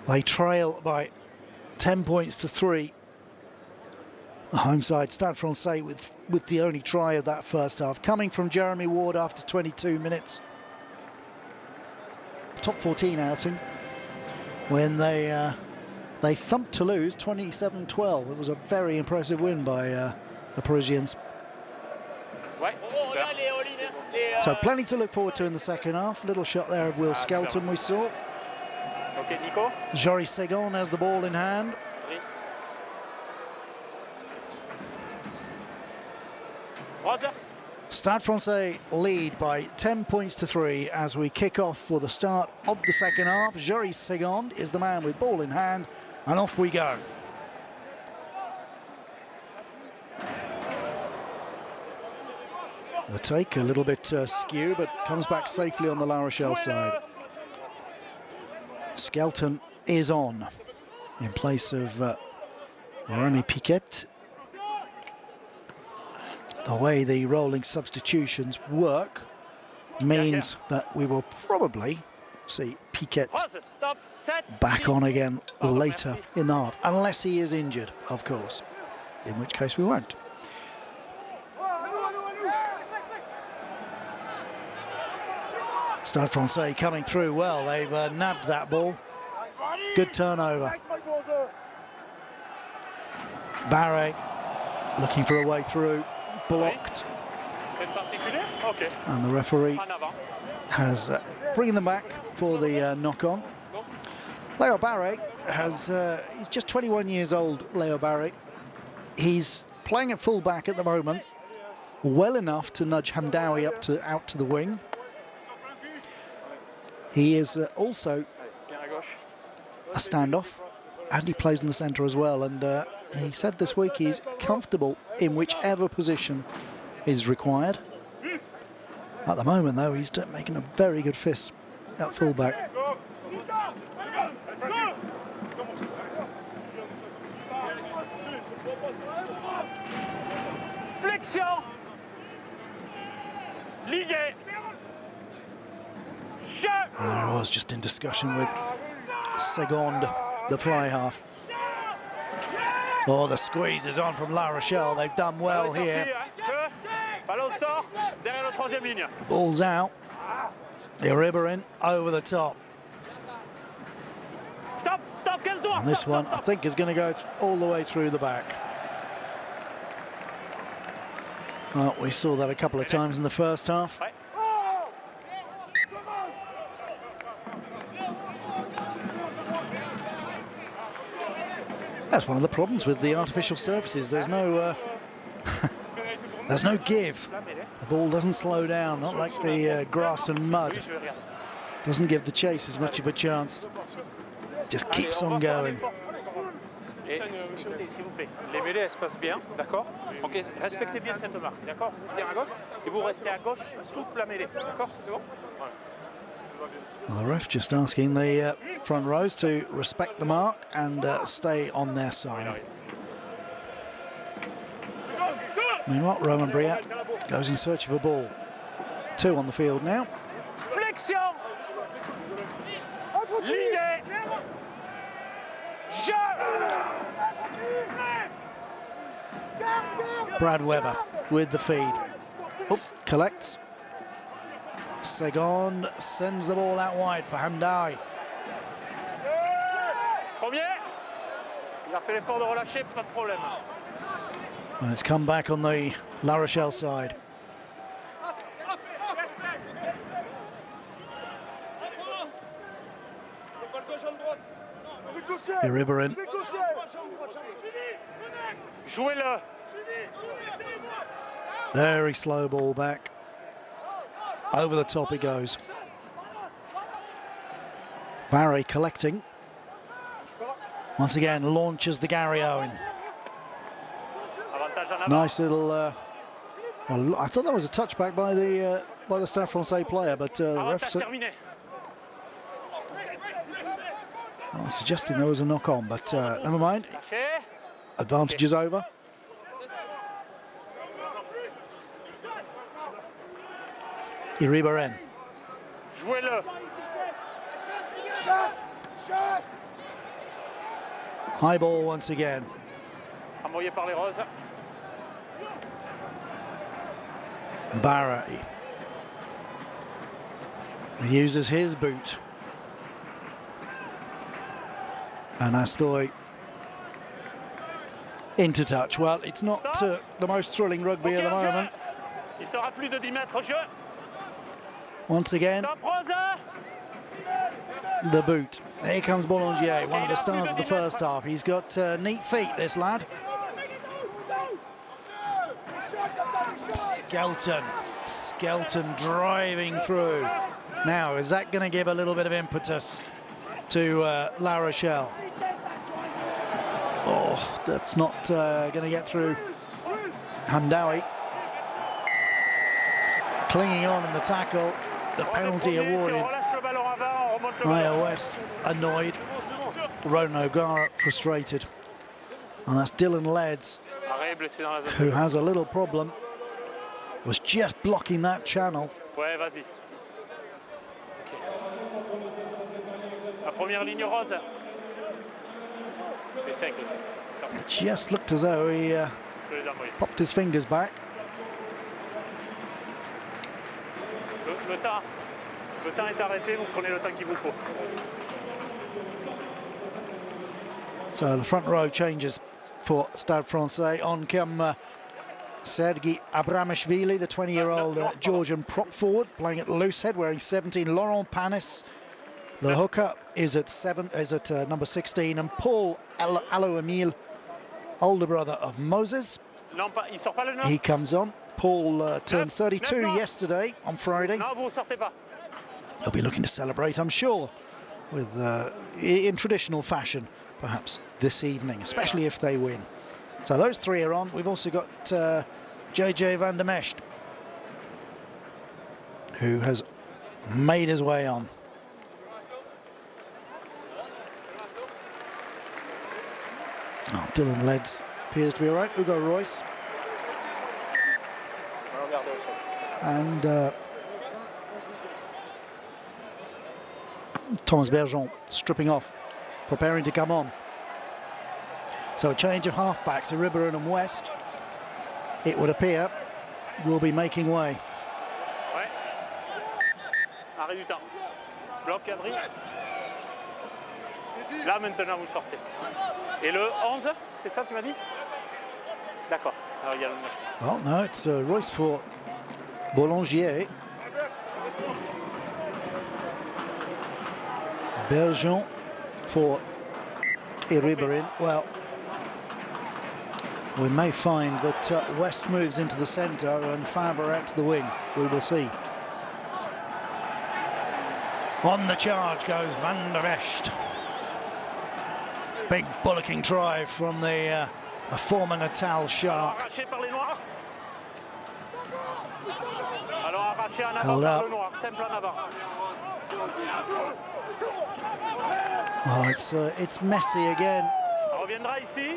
They trail by 10 points to 3. The home side, Stade Francais, with the only try of that first half, coming from Jeremy Ward after 22 minutes. Top 14 outing when they thumped Toulouse 27-12. It was a very impressive win by the Parisians. So plenty to look forward to in the second half. Little shot there of Will Skelton we saw. Joris Segon has the ball in hand. Stade Francais lead by 10 points to 3 as we kick off for the start of the second half. Joris Segon is the man with ball in hand, and off we go. The take a little bit skew, but comes back safely on the La Rochelle side. Skelton is on in place of Remy Piquet. The way the rolling substitutions work means that we will probably see Piquet back on again later in the half, unless he is injured, of course, in which case we won't. Stade Francais coming through well. They've nabbed that ball. Good turnover. Barre looking for a way through. Blocked. And the referee has bringing them back for the knock-on. Leo Barre has, he's just 21 years old, Leo Barre. He's playing at full-back at the moment, well enough to nudge Hamdawi out to the wing. He is also a standoff, and he plays in the centre as well. And he said this week he's comfortable in whichever position is required. At the moment, though, he's making a very good fist at fullback. Flexion. Lié. There I was just in discussion with Segond, the fly half. Oh, the squeeze is on from La Rochelle. They've done well here. The ball's out. Iriberin over the top. And this one, I think, is going to go all the way through the back. Well, we saw that a couple of times in the first half. That's one of the problems with the artificial surfaces. There's no there's no give. The ball doesn't slow down, not like the grass and mud. Doesn't give the chase as much of a chance. Just keeps on going. Et écoutez, s'il vous plaît, les mêlées, elles se passent bien, d'accord? Donc respectez bien cette marque, d'accord? Vous venez à gauche et vous restez à gauche toute la mêlée, d'accord? C'est bon? Voilà. Well, the ref just asking the front rows to respect the mark and stay on their side. Meanwhile, Roman Briat goes in search of a ball. 2 on the field now. Flexion! Lié! Je! Brad Webber with the feed. Oh, collects. Segon sends the ball out wide for Hamdawi. Premier! Il a fait l'effort de relâcher, pas de problème. And it's come back on the La Rochelle side. Iribarin. Jouez-le! Very slow ball back. Over the top it goes. Barry collecting. Once again launches the Gary Owen. Nice little. Well, I thought that was a touchback by the Stade Francais player, but the ref suggesting there was a knock on, but never mind. Advantage is over. Iribarin. Jouez-le! High ball once again. Envoyé par les roses. Barry. He uses his boot. And Astoy into touch. Well, it's not the most thrilling rugby at the moment. Il sera plus de 10 mètres, jeu. Once again, Stop, Rosa. the boot. Here comes Boulanger, one of the stars of the first half. He's got neat feet, this lad. Skelton driving through. Now, is that going to give a little bit of impetus to La Rochelle? Oh, that's not going to get through. Hamdawi clinging on in the tackle. The penalty awarded. Aya West annoyed. Ronan O'Gara frustrated. And that's Dylan Leds, who has a little problem. Was just blocking that channel. Ouais, vas-y. La première ligne rose. It just looked as though he popped his fingers back. Le temps est arrêté, vous prenez le temps qu'il vous faut. So the front row changes for Stade Francais. On come Sergei Abramishvili, the 20-year-old Georgian prop forward, playing at loose head, wearing 17. Laurent Panis, the hooker, is at number 16, and Paul Alo-Emile, older brother of Moses. He comes on. Paul turned 32 yesterday on Friday. He'll be looking to celebrate, I'm sure, with in traditional fashion, perhaps this evening, especially if they win. So those 3 are on. We've also got JJ van der Mescht, who has made his way on. Oh, Dylan Leds appears to be all right. Hugo Royce. And Thomas Bergeon stripping off, preparing to come on. So a change of halfbacks, Iribarin and West, it would appear, will be making way. Ouais. Arrêt du temps. Bloc, abri. Là, maintenant, vous sortez. Et le 11, c'est ça, tu m'as dit? D'accord. Alors, il y a le 9. Well, no, it's Royce for Boulanger. Bergeon for Iribarin. Well, We may find that West moves into the centre and Favre out to the wing. We will see. On the charge goes Van der Best. Big bullocking drive from the former Natal Shark. Arraché par les Noirs. Alors arraché en avant Held par up. le Noir, simple en avant. Oh, it's messy again. On reviendra ici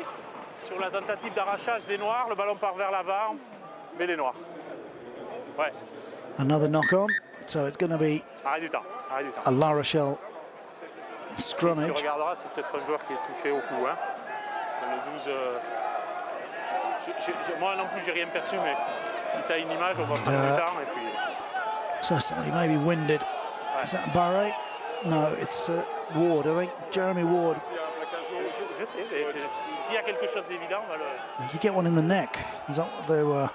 sur la tentative d'arrachage des Noirs. Le ballon part vers l'avant, mais les Noirs. Ouais. Another knock on. So it's going to be Arrêt du temps. Arrêt du temps. a La Rochelle Si tu scrummage. regarderas, c'est peut-être un joueur qui est touché au cou. Hein. Le 12. Moi non plus, j'ai rien perçu, mais si tu as une image, on va prendre du temps. Et puis... So somebody may be winded. Is that Barre? No, it's Ward, I think. Jeremy Ward. Je sais, s'il y a quelque chose d'évident, on va le... You get one in the neck. Is that what they were?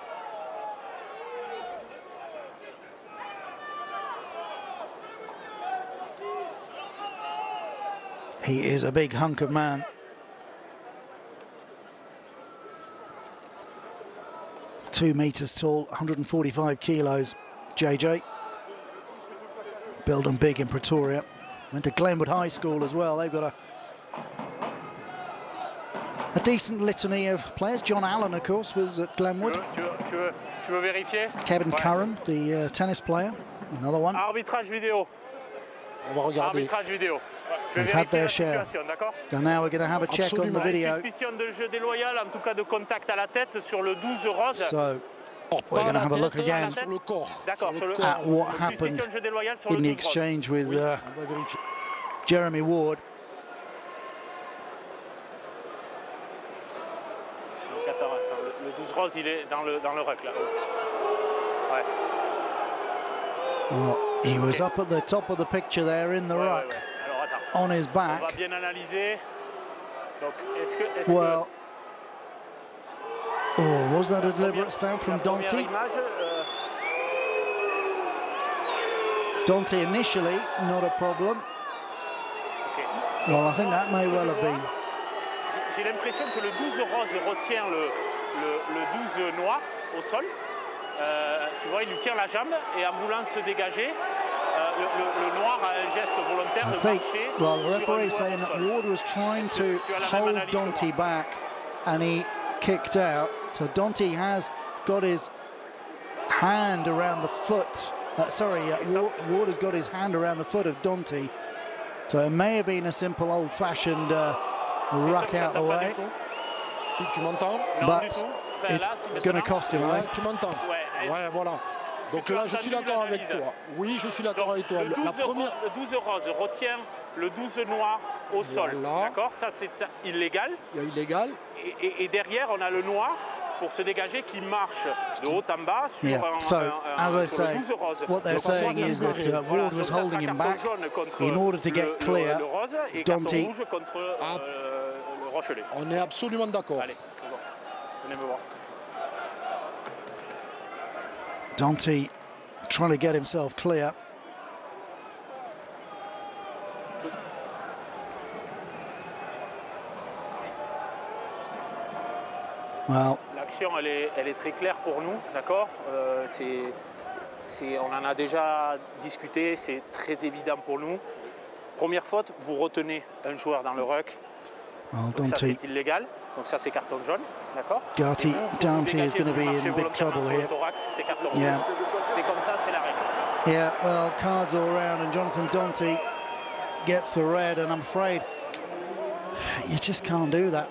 He is a big hunk of man. Two metres tall, 145 kilos. JJ. Built and big in Pretoria. Went to Glenwood High School as well. They've got a decent litany of players. John Allen, of course, was at Glenwood. Tu veux vérifier? Kevin Curran, the tennis player, another one. Arbitrage vidéo. On va regarder. Arbitrage vidéo. Je vais They've had vérifier their la share. situation, d'accord? And now we're going to have a check on the Absolument. video. Suspicion de jeu déloyal, en tout cas de contact à la tête sur le 12 rose. So Oh, we're pas going to la have a look tête, again sur le corps. D'accord, sur le corps. at what donc, happened suspicion de jeu déloyal sur in le the 12 rose. exchange with On va vérifier. Jeremy Ward. Donc attends, le 12 rose, il est dans le ruck là. Ouais. Well, he was up at the top of the picture there in the Ouais, ruck ouais, ouais. Alors attends, on his on va back. bien analyser. Donc est-ce que Well, oh, was that a deliberate stand from la première Dante? image, Dante initially, not a problem. ok. Well, I think that may well have been. J'ai l'impression que le 12 rose retient le 12 noir au sol. Tu vois, il lui tire la jambe et en voulant se dégager, le noir a un geste volontaire I de think, marcher well, the sur un referee joueur saying au that sol. Ward was trying to tu as la même hold analyse que Dante moi. back and he kicked out. So Dante has got his hand around the foot. Ward has got his hand around the foot of Dante. So it may have been a simple old-fashioned ruck out the way, Tu m'entends? Non, but du tout. Enfin, it's là, si going to maintenant- cost him, I Ouais, think. tu m'entends? Ouais, Ouais, voilà. Est-ce que Donc tu là, as je suis entendu d'accord avec l'analyse? toi. Oui, je suis d'accord Donc, avec toi. le La 12, première. le 12 rose retient le 12 noir au sol. Voilà. D'accord? Ça, c'est illégal. Il y a illégal. Et derrière, on a le noir pour se dégager qui marche de haut en bas sur, Yeah. So, as I sur le say, 12 rose. what they're Le passage saying is that Voilà, Ward Donc was ça sera holding him carton back jaune contre in order to get clear. le rose et Dante- carton rouge contre Ah. le Rochelet. On est absolument d'accord. Allez, c'est bon. Venez me voir. Dante trying to get himself clear. Well, L'action, elle est très claire pour nous, d'accord? On en a déjà discuté, c'est très évident pour nous. Première faute, vous retenez un joueur dans le ruck, donc ça Dante, c'est illégal, donc ça c'est carton jaune, d'accord? Dante- Et vous Dante dégagez, is gonna vous be in marchez big volontairement trouble sur le here. thorax, c'est carton rouge. Yeah. C'est comme ça, c'est la règle. yeah, well, cards all round, and Jonathan Dante gets the red, and I'm afraid you just can't do that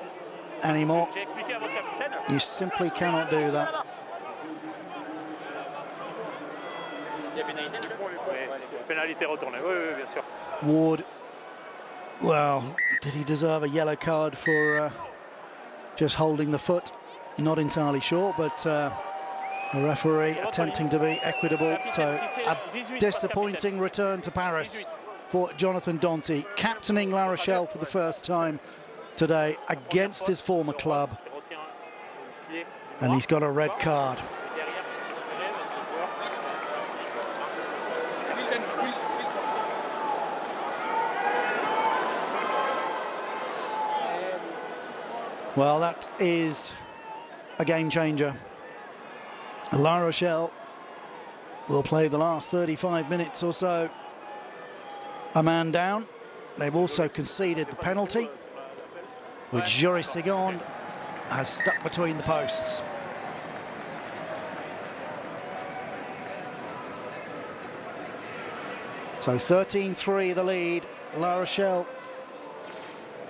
anymore. J'ai expliqué à votre capitaine. You simply cannot do that. Oui, pénalité retournée, oui, oui, bien sûr. Ward, well, did he deserve a yellow card for just holding the foot? Not entirely sure, but the referee attempting to be equitable. So a disappointing return to Paris for Jonathan Dante, captaining La Rochelle for the first time today against his former club, Qui retient le pied du and noir. he's got a red card. Et derrière, il se relève, le joueur. Well, that is a game changer. La Rochelle will play the last 35 minutes or so a man down. They've also conceded the penalty, which Joris Segond has stuck between the posts. So 13-3 the lead. La Rochelle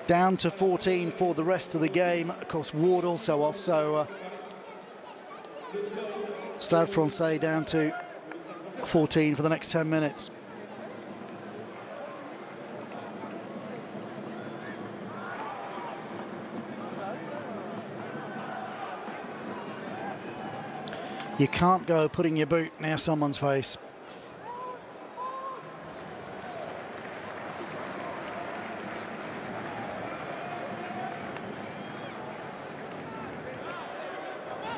down to 14 for the rest of the game. Of course, Ward also off, so Stade Francais down to 14 for the next 10 minutes. You can't go putting your boot near someone's face.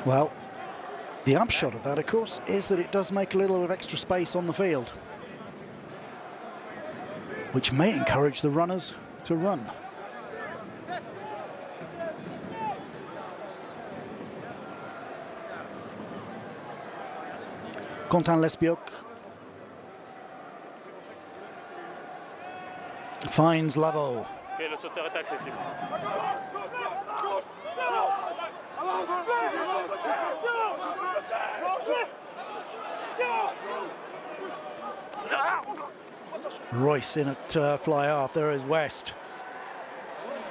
Well, the upshot of that, of course, is that it does make a little bit of extra space on the field, which may encourage the runners to run. Quentin Lesbioc finds Lavo. Et le sauteur est accessible. Royce in at fly half. There is West.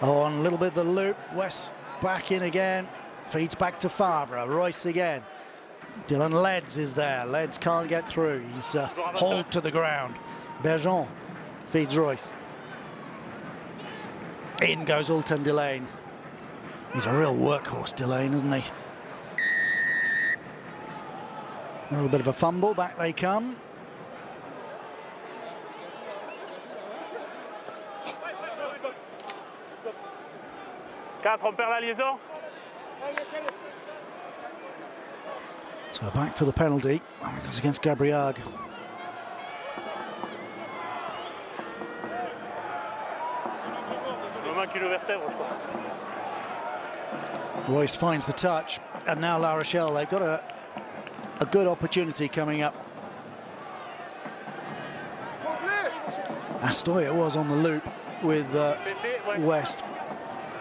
On a little bit of the loop. West back in again. Feeds back to Favre. Royce again. Dylan Leds is there. Leds can't get through. He's hauled to the ground. Bergeon feeds Royce. In goes Alton Delane. He's a real workhorse, Delane, isn't he? A little bit of a fumble. Back they come. On perd la liaison. So back for the penalty. I think it's against Gabriag. Royce finds the touch, and now La Rochelle, they've got a good opportunity coming up. Astoya was on the loop with West.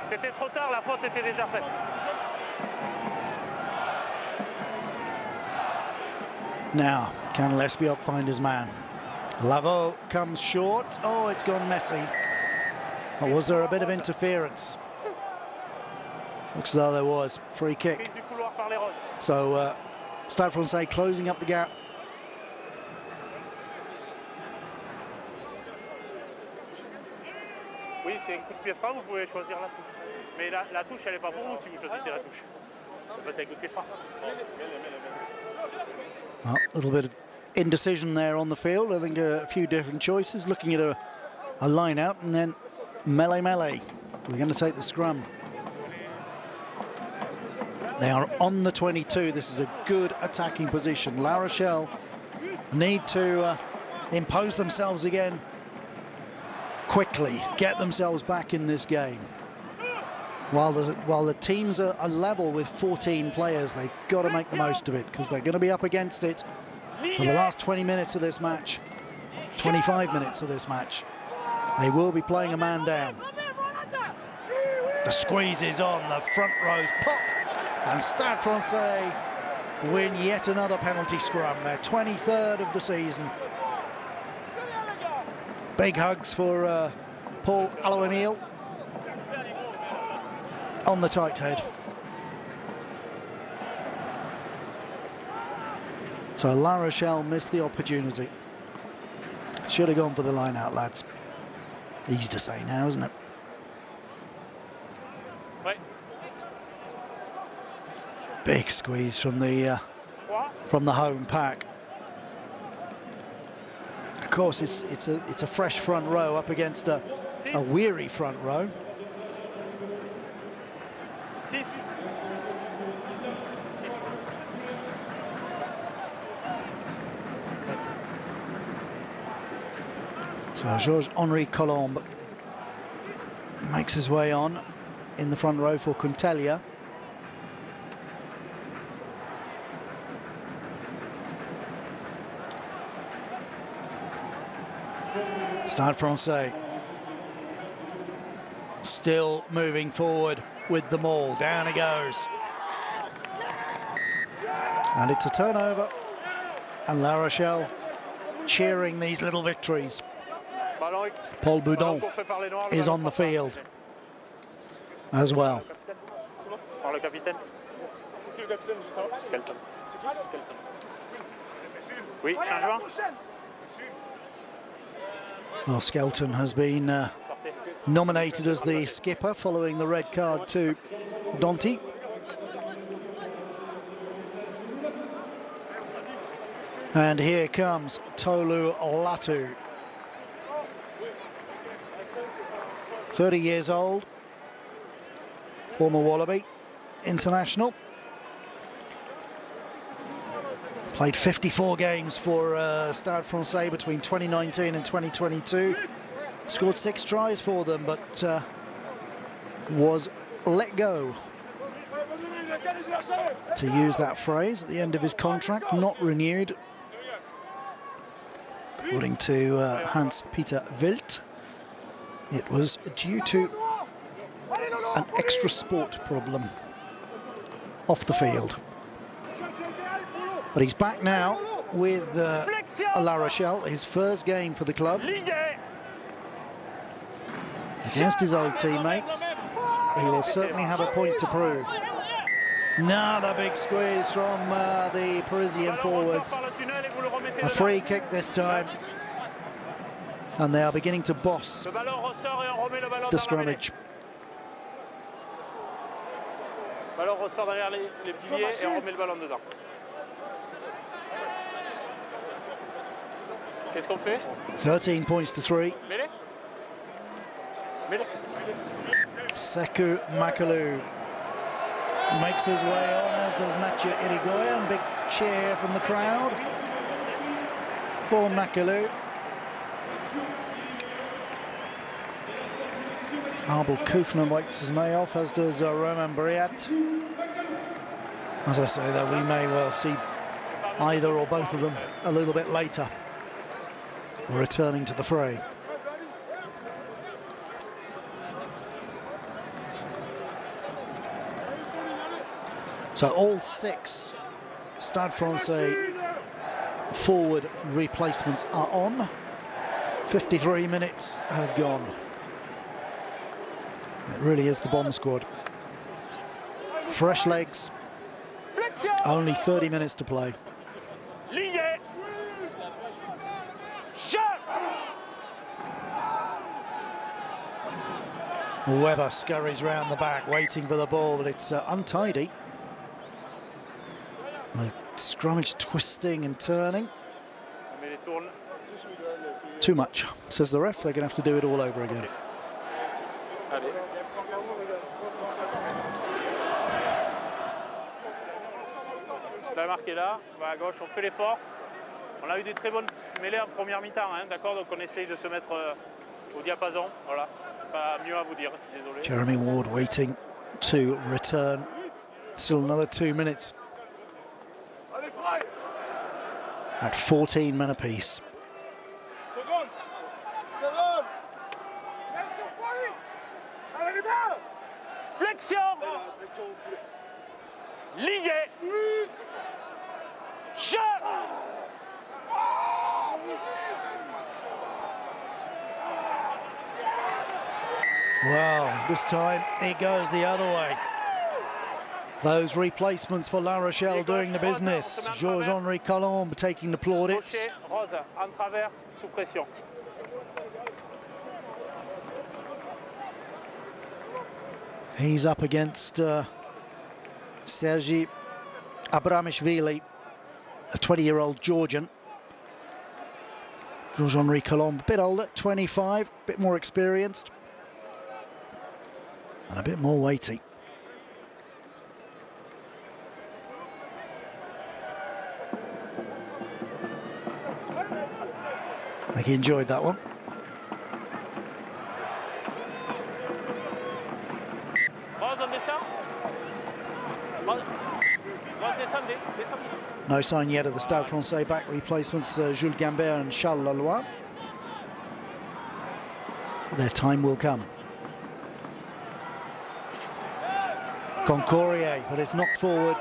C'était trop tard, la faute était déjà faite. Now, can Lesbioc find his man? Lavo comes short. Oh, it's gone messy. Or was there a bit of interference? Looks as though there was. Free kick. So, Stade Francais closing up the gap. Oui, c'est un coup de pied franc, vous pouvez choisir la touche. Mais la touche, elle n'est pas pour vous si vous choisissez la touche. C'est un coup de pied franc. Well, a little bit of indecision there on the field. I think a few different choices. Looking at a line out and then melee. We're going to take the scrum. They are on the 22. This is a good attacking position. La Rochelle need to impose themselves again quickly, get themselves back in this game. While the teams are level with 14 players, they've got to make the most of it because they're going to be up against it for the last 20 minutes of this match, 25 minutes of this match. They will be playing a man down. The squeeze is on, the front rows pop, and Stade Francais win yet another penalty scrum, their 23rd of the season. Big hugs for Paul Aloemil on the tight head. So La Rochelle missed the opportunity. Should have gone for the line out, lads. Easy to say now, isn't it? Big squeeze from the home pack. Of course, it's a fresh front row up against a weary front row. So Georges-Henri Colombe makes his way on in the front row for Contelia. Stade Francais still moving forward with the maul. Down he goes. And it's a turnover. And La Rochelle cheering these little victories. Paul Boudon is on the field as well. Well, Skelton has been nominated as the skipper following the red card to Donti. And here comes Tolu Latu. 30 years old, former Wallaby international. Played 54 games for Stade Francais between 2019 and 2022. Scored 6 tries for them, but was let go, to use that phrase, at the end of his contract, not renewed. According to Hans-Peter Wild, it was due to an extra sport problem off the field. But he's back now with La Rochelle, his first game for the club. Against his old teammates, he will certainly have a point to prove. Another big squeeze from the Parisian forwards. A free kick this time. And they are beginning to boss the scrummage. Ballon ressort derrière les piliers et on remet le ballon dedans. Qu'est-ce qu'on fait? 13 points to 3. Sekou Makalou makes his way on, as does Mathieu Irigoyen. Big cheer from the crowd for Makalou. Abel Koufman wakes his may off, as does Roman Briat. As I say, though, we may well see either or both of them a little bit later returning to the fray. So all 6 Stade Francais forward replacements are on. 53 minutes have gone. It really is the bomb squad. Fresh legs. Only 30 minutes to play. Weber scurries round the back, waiting for the ball, but it's untidy. The scrummage twisting and turning. Too much, says the ref. They're going to have to do it all over again. On a marqué là, on va à gauche, on fait l'effort. On a eu des très bonnes mêlées en première mi-temps, hein, d'accord? Donc on essaye de se mettre au diapason. Voilà, pas mieux à vous dire, je suis désolé. Jeremy Ward waiting to return. Still another 2 minutes. At 14 men apiece. Flexion. Lié. Shot. Wow, this time it goes the other way. Those replacements for La Rochelle doing the business. Georges-Henri Colombe taking the plaudits. Rose, en travers, sous pression. He's up against Sergi Abramishvili, a 20-year-old Georgian. Georges-Henri Colombe, a bit older, 25, a bit more experienced, and a bit more weighty. I think he enjoyed that one. No sign yet of the Stade Francais back replacements, Jules Gambert and Charles Laloy. Their time will come. Concourier, but it's knocked forward.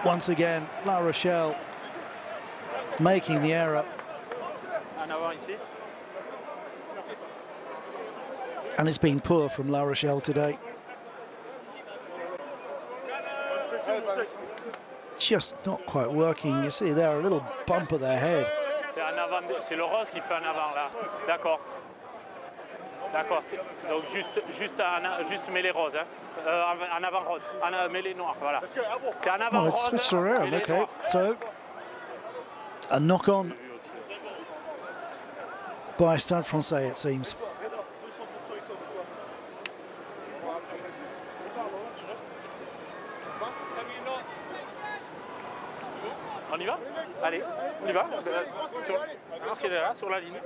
Once again, La Rochelle making the error. And it's been poor from La Rochelle today. Just not quite working. You see there a little bump of their head. C'est le rose qui fait un avant là. D'accord. D'accord. Donc juste mêlée rose. Hein. En avant rose. Mêlée noire. Voilà. C'est en avant Oh, it's rose. switched around. Mêlée Okay, noire. so a knock on by Stade Francais, it seems. On y va? Allez, on y va. Marque est là, sur la ligne.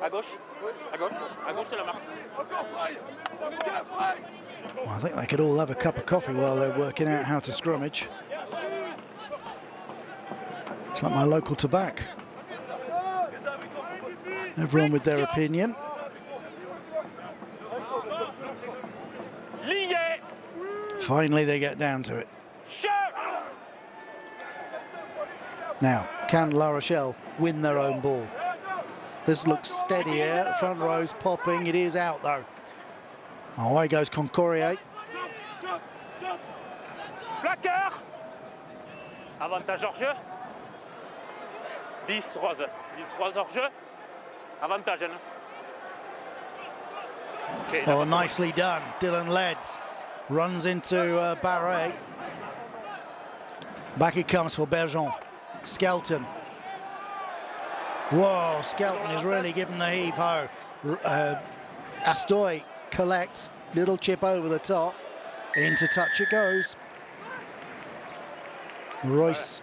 À gauche. À gauche. À gauche, c'est la marque. Well, I think they could all have a cup of coffee while they're working out how to scrummage. It's like my local tobacco. Everyone with their opinion. Lié. Finally, they get down to it. Now, can La Rochelle win their own ball? This looks steady here. The front row's popping. It is out, though. Away goes Concourier. Plaqueur. Avantage hors jeu. 10 rose. 10 rose hors jeu. Avantage. Hein? Okay, Oh, nicely done. Dylan Leds runs into Barret. Back it comes for Bergeon. Skelton. Whoa, Skelton is really giving the heave-ho. Astoy collects, little chip over the top. Into touch it goes. Royce,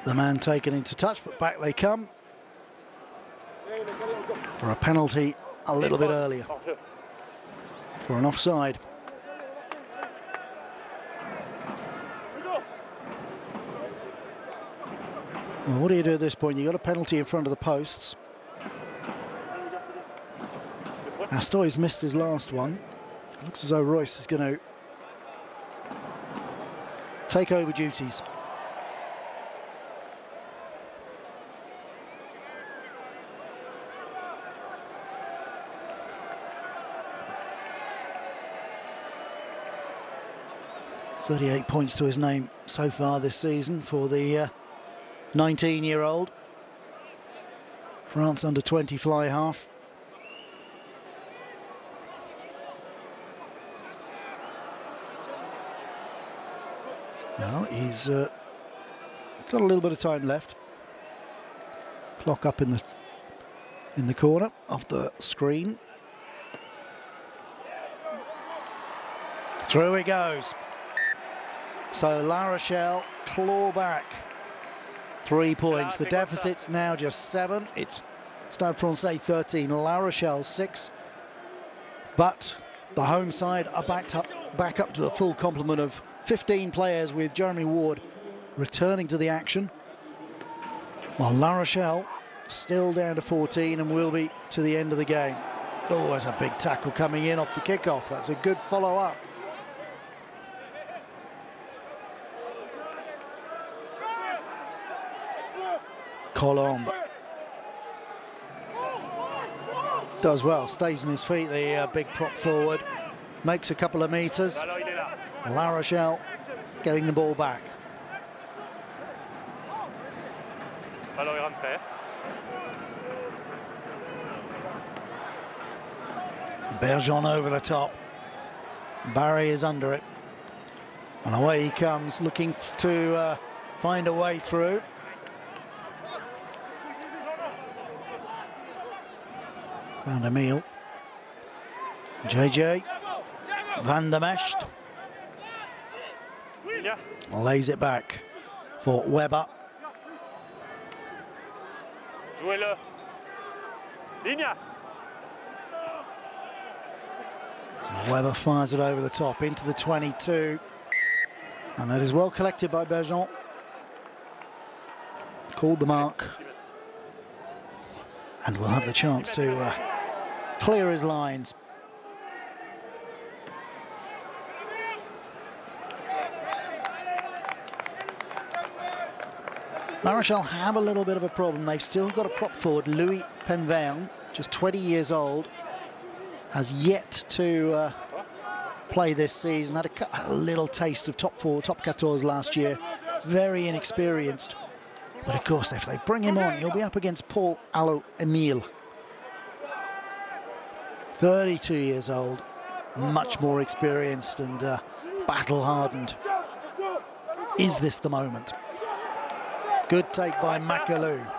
the man taken into touch, but back they come. For a penalty a little bit earlier. For an offside. Well, what do you do at this point? You got a penalty in front of the posts. Astoy's missed his last one. It looks as though Royce is going to take over duties. .38 points to his name so far this season for the 19-year-old. France under 20 fly half. Well, he's got a little bit of time left. Clock up in the corner off the screen. Through it goes. So La Rochelle claw back 3 points. The deficit's now just 7. It's Stade Francais 13, La Rochelle 6. But the home side are back up to the full complement of 15 players, with Jeremy Ward returning to the action, while La Rochelle still down to 14 and will be to the end of the game. Oh, there's a big tackle coming in off the kickoff. That's a good follow-up. Colombe does well, stays on his feet, the big prop forward, makes a couple of meters. La Rochelle getting the ball back. Bergeon over the top. Barry is under it. And away he comes, looking to find a way through. Found Emile. JJ Van der Mescht lays it back for Weber. Jouez-le. Ligne. Weber fires it over the top into the 22. And that is well collected by Bergeon. Called the mark. and will have the chance to clear his lines. La Rochelle have a little bit of a problem. They've still got a prop forward, Louis Penverne, just 20 years old, has yet to play this season. Had a little taste of top 14 last year. Very inexperienced. But of course, if they bring him on, he'll be up against Paul Allo-Emile. 32 years old, much more experienced and battle-hardened. Is this the moment? Good take by Macalou.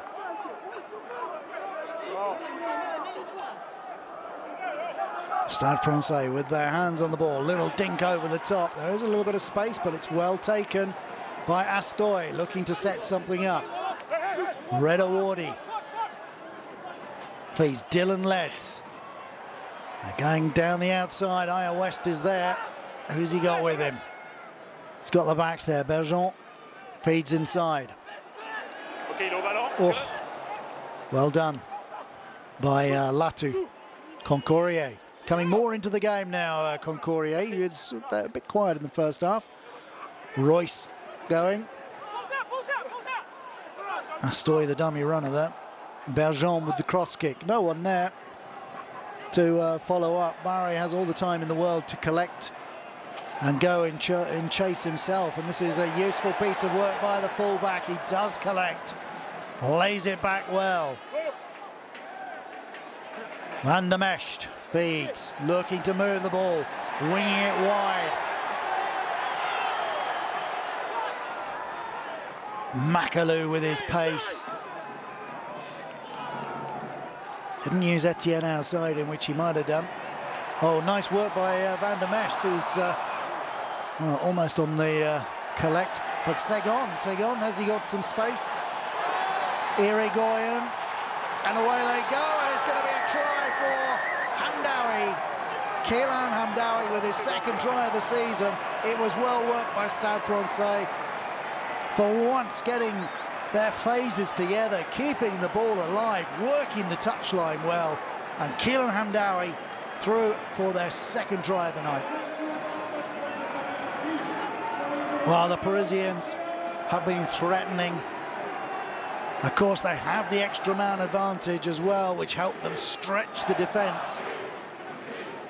Stade Francais with their hands on the ball. Little dink over the top. There is a little bit of space, but it's well taken by Astoy, looking to set something up. Redawardi feeds Dylan Leds. They're going down the outside. Aya West is there. Who's he got with him? He's got the backs there. Bergeon feeds inside. Oh, well done by Latu. Concourier coming more into the game now. Concourier, he was a bit quiet in the first half. Royce going. Astoy, the dummy runner there. Bergeon with the cross kick. No one there to follow up. Barry has all the time in the world to collect and go and chase himself. And this is a useful piece of work by the fullback. He does collect. Lays it back well. Van der Mescht feeds, looking to move the ball, winging it wide. Macalou with his pace. Didn't use Etienne outside, in which he might have done. Oh, nice work by Van der Mescht, who's well, almost on the collect. But Segon, has he got some space? Irigoyen, and away they go, and it's going to be a try for Hamdawi. Keelan Hamdawi with his second try of the season. It was well worked by Stade Francais. For once getting their phases together, keeping the ball alive, working the touchline well, and Keelan Hamdawi through for their second try of the night. Well, the Parisians have been threatening. Of course, they have the extra man advantage as well, which helped them stretch the defence.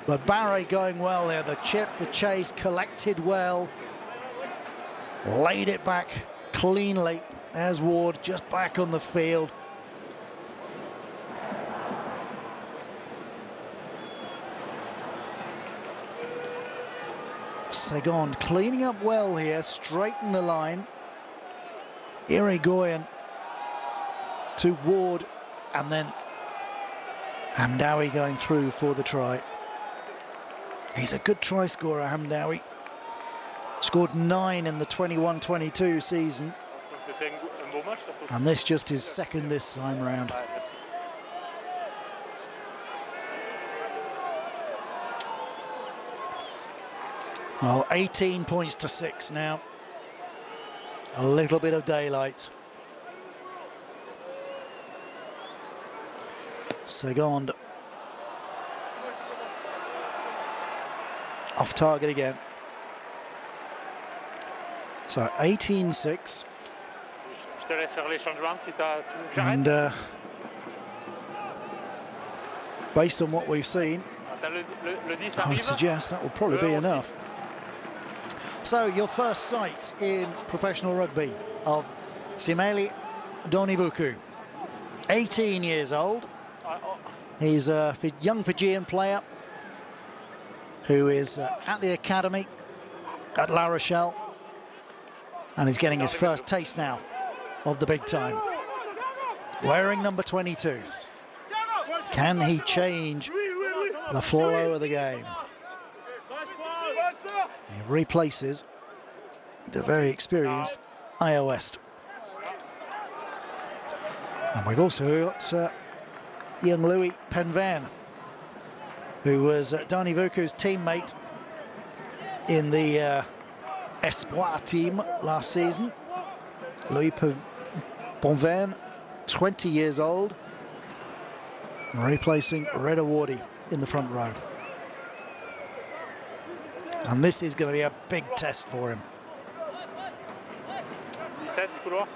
But Barry going well there. The chip, the chase, collected well. Laid it back cleanly. There's Ward just back on the field. Segon cleaning up well here, straighten the line. Irigoyen to Ward, and then Hamdawi going through for the try. He's a good try scorer, Hamdawi. Scored 9 in the 21-22 season. And this just his second this time round. Oh, 18 points to 6 now. A little bit of daylight. Segond. Off target again. So 18-6. And based on what we've seen, I would suggest that will probably be enough. So your first sight in professional rugby of Simeli Donivuku. 18 years old. He's a young Fijian player who is at the academy at La Rochelle, and he's getting his first taste now of the big time. Wearing number 22. Can he change the flow of the game? He replaces the very experienced Aya West. And we've also got young Louis Penverne, who was Donivuku's teammate in the Espoir team last season. Louis Penverne, 20 years old. replacing Redawardi in the front row. And this is going to be a big test for him. 17 couloir.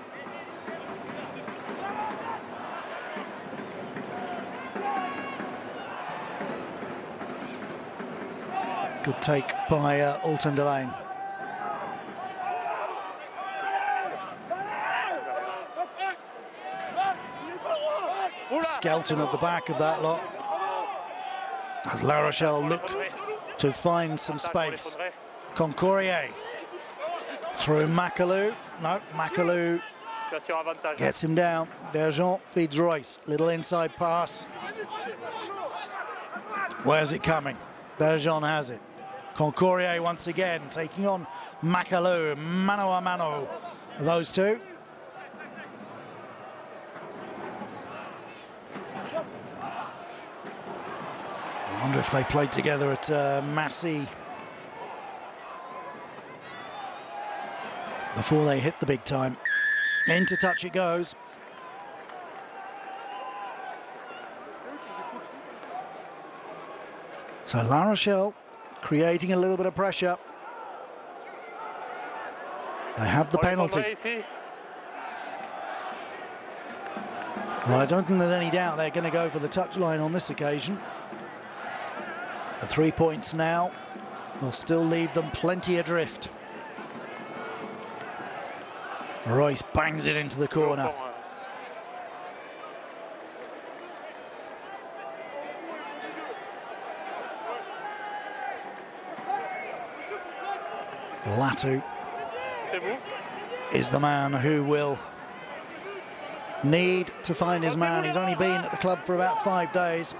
Good take by Alton Delane. Skelton at the back of that lot. As La Rochelle look to find some space. Concourier through Macalou. No, Macalou gets him down. Bergeon feeds Royce. Little inside pass. Where's it coming? Bergeon has it. Concourier once again taking on Macalou. Mano a mano. Those two. I wonder if they played together at Massy before they hit the big time. Into touch it goes. So La Rochelle creating a little bit of pressure. They have the penalty. Well, I don't think there's any doubt they're going to go for the touchline on this occasion. The 3 points now will still leave them plenty adrift. Royce bangs it into the corner. Latu is the man who will need to find his man. He's only been at the club for about 5 days.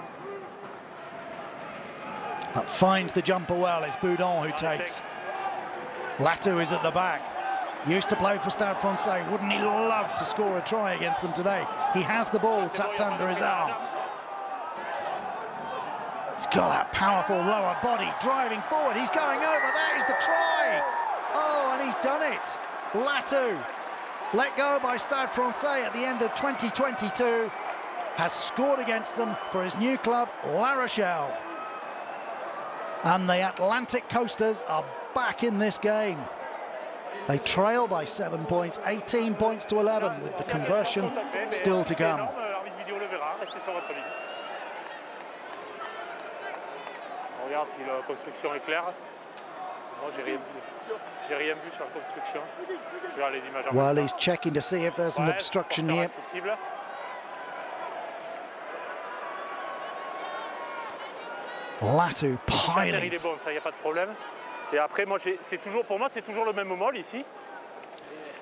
But finds the jumper well. It's Boudon who takes. Latu is at the back. Used to play for Stade Francais. Wouldn't he love to score a try against them today? He has the ball tucked under his arm. He's got that powerful lower body driving forward. He's going over. There is the try. Oh, and he's done it. Latu, let go by Stade Francais at the end of 2022, has scored against them for his new club, La Rochelle. And the Atlantic Coasters are back in this game. They trail by 7 points, 18 points to 11, with the conversion still to come. Regarde si la construction est claire. Moi, j'ai rien vu. J'ai rien vu sur la construction. Je regarde les images. Well, he's checking to see if there's an obstruction here. Latu piling. Il est bon, ça y a pas de problème. Et après, moi, c'est toujours pour moi, c'est toujours le même maul ici.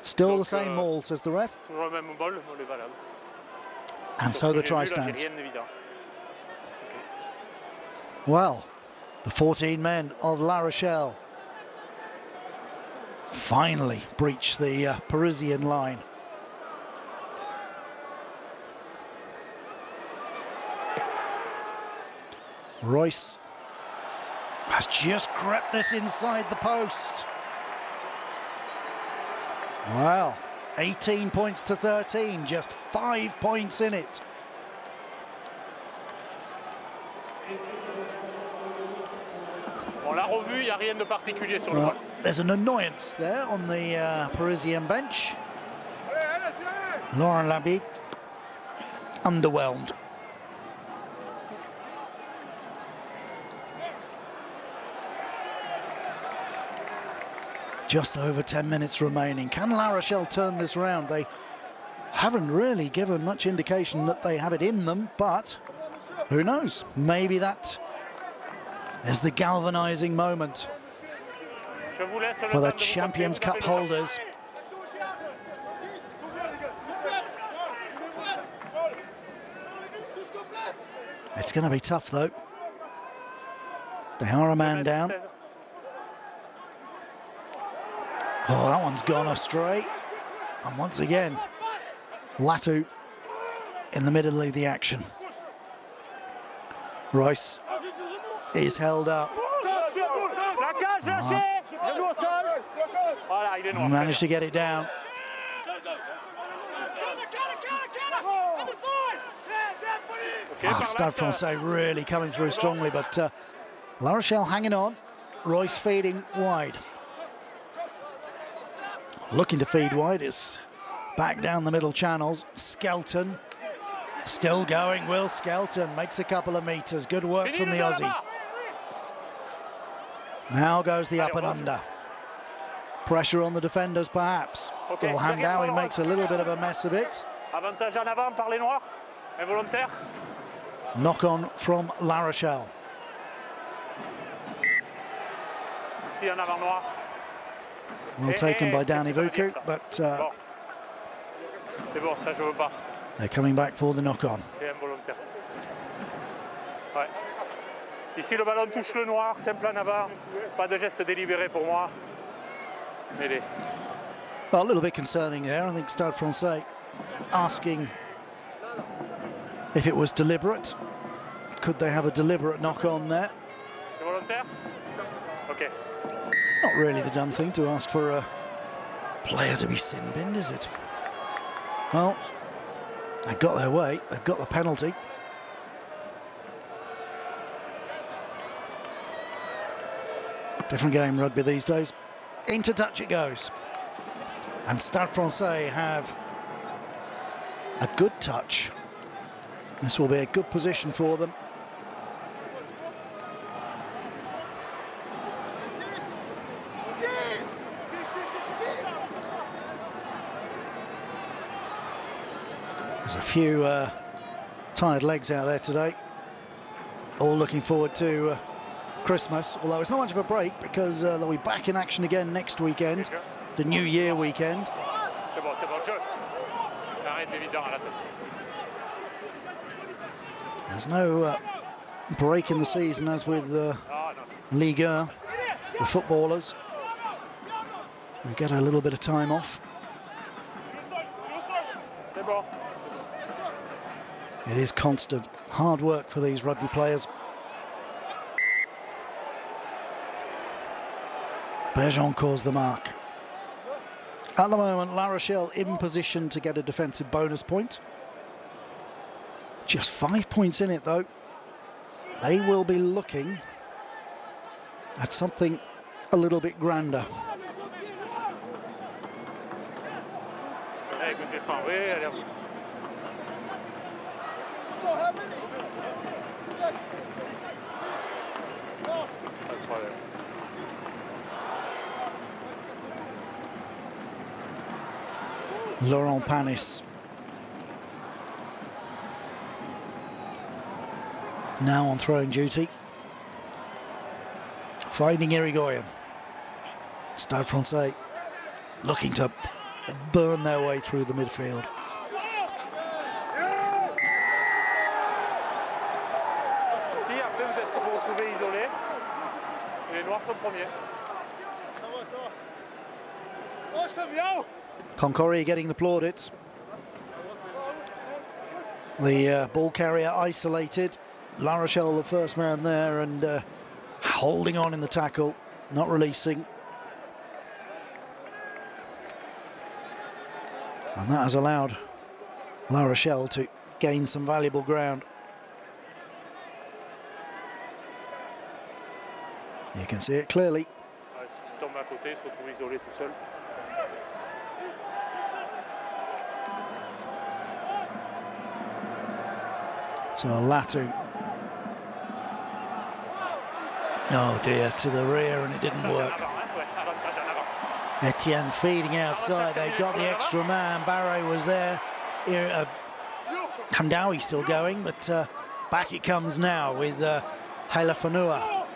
Still the same maul, says the ref. Toujours le même maul, maul est valable. And so the try stands. Well, the 14 men of La Rochelle finally breach the Parisian line. Royce has just crept this inside the post. Wow, 18 points to 13, just 5 points in it. On l'a revu, il n'y a rien de particulier sur le ball. There's an annoyance there on the Parisian bench. Laurent Labitte, underwhelmed. Just over 10 minutes remaining. Can La Rochelle turn this round? They haven't really given much indication that they have it in them, but who knows? Maybe that is the galvanizing moment for the Champions Cup holders. It's going to be tough, though. They are a man down. Oh, that one's gone astray. And once again, Latu in the middle of the action. Royce is held up. Managed to get it down. Stade Francais really coming through strongly, but La Rochelle hanging on. Royce feeding wide. Looking to feed wide, it's back down the middle channels. Skelton still going. Will Skelton makes a couple of meters. Good work from the Aussie. Now goes the up and under. Pressure on the defenders perhaps. Well, Hamdawi makes a little bit of a mess of it. Avantage en avant par les Noirs. Involontaire. Knock on from La Rochelle. Ici en avant noir. Well taken by Danny Vuku, but C'est bon, ça je veux pas. they're coming back for the knock-on. C'est involontaire. Ouais. Ici le ballon touche le noir, simple en avant. Pas de geste délibéré pour moi. Mêlée. Well, a little bit concerning there. I think Stade Francais asking if it was deliberate. Could they have a deliberate knock-on there? C'est volontaire? Ok. Not really the done thing to ask for a player to be sin-binned, is it? Well, they got their way. They've got the penalty. Different game rugby these days. Into touch it goes. And Stade Francais have a good touch. This will be a good position for them. There's a few tired legs out there today. All looking forward to Christmas, although it's not much of a break because they'll be back in action again next weekend, the New Year weekend. C'est bon, jeu. Arrête évident à la tête. There's no break in the season as with Ligue 1, the footballers. We get a little bit of time off. C'est bon. It is constant hard work for these rugby players. Bergeron calls the mark. At the moment, La Rochelle in position to get a defensive bonus point. Just 5 points in it, though. They will be looking at something a little bit grander. Hey, good défense. Oui, allez. Pas de problème. Laurent Panis. Now on throwing duty. Finding Irigoyen. Stade Francais looking to burn their way through the midfield. Ici, après vous êtes vous retrouvez isolé. Et les Noirs sont premiers. Concori getting the plaudits. The ball carrier isolated. La Rochelle the first man there and holding on in the tackle, not releasing. And that has allowed La Rochelle to gain some valuable ground. You can see it clearly. Il tombe à côté, il se retrouve isolé tout seul. So Latu. Oh dear, to the rear and it didn't work. Etienne feeding outside, they've got the extra man, Barre was there. Hamdawi still going, but back it comes now with Helafanua.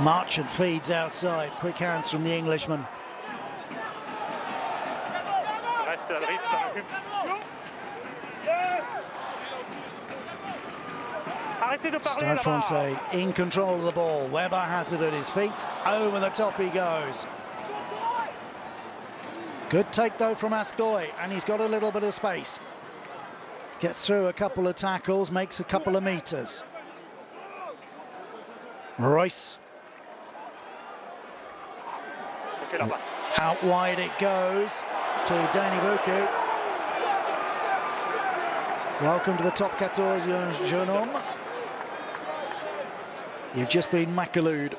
Marchant feeds outside, quick hands from the Englishman. Stade Francais in control of the ball. Weber has it at his feet. Over the top he goes. Good take though from Ascoy, and he's got a little bit of space. Gets through a couple of tackles, makes a couple of meters. Royce. Out wide it goes to Danny Vuku. Welcome to the top 14, jeune homme. You've just been macalooed.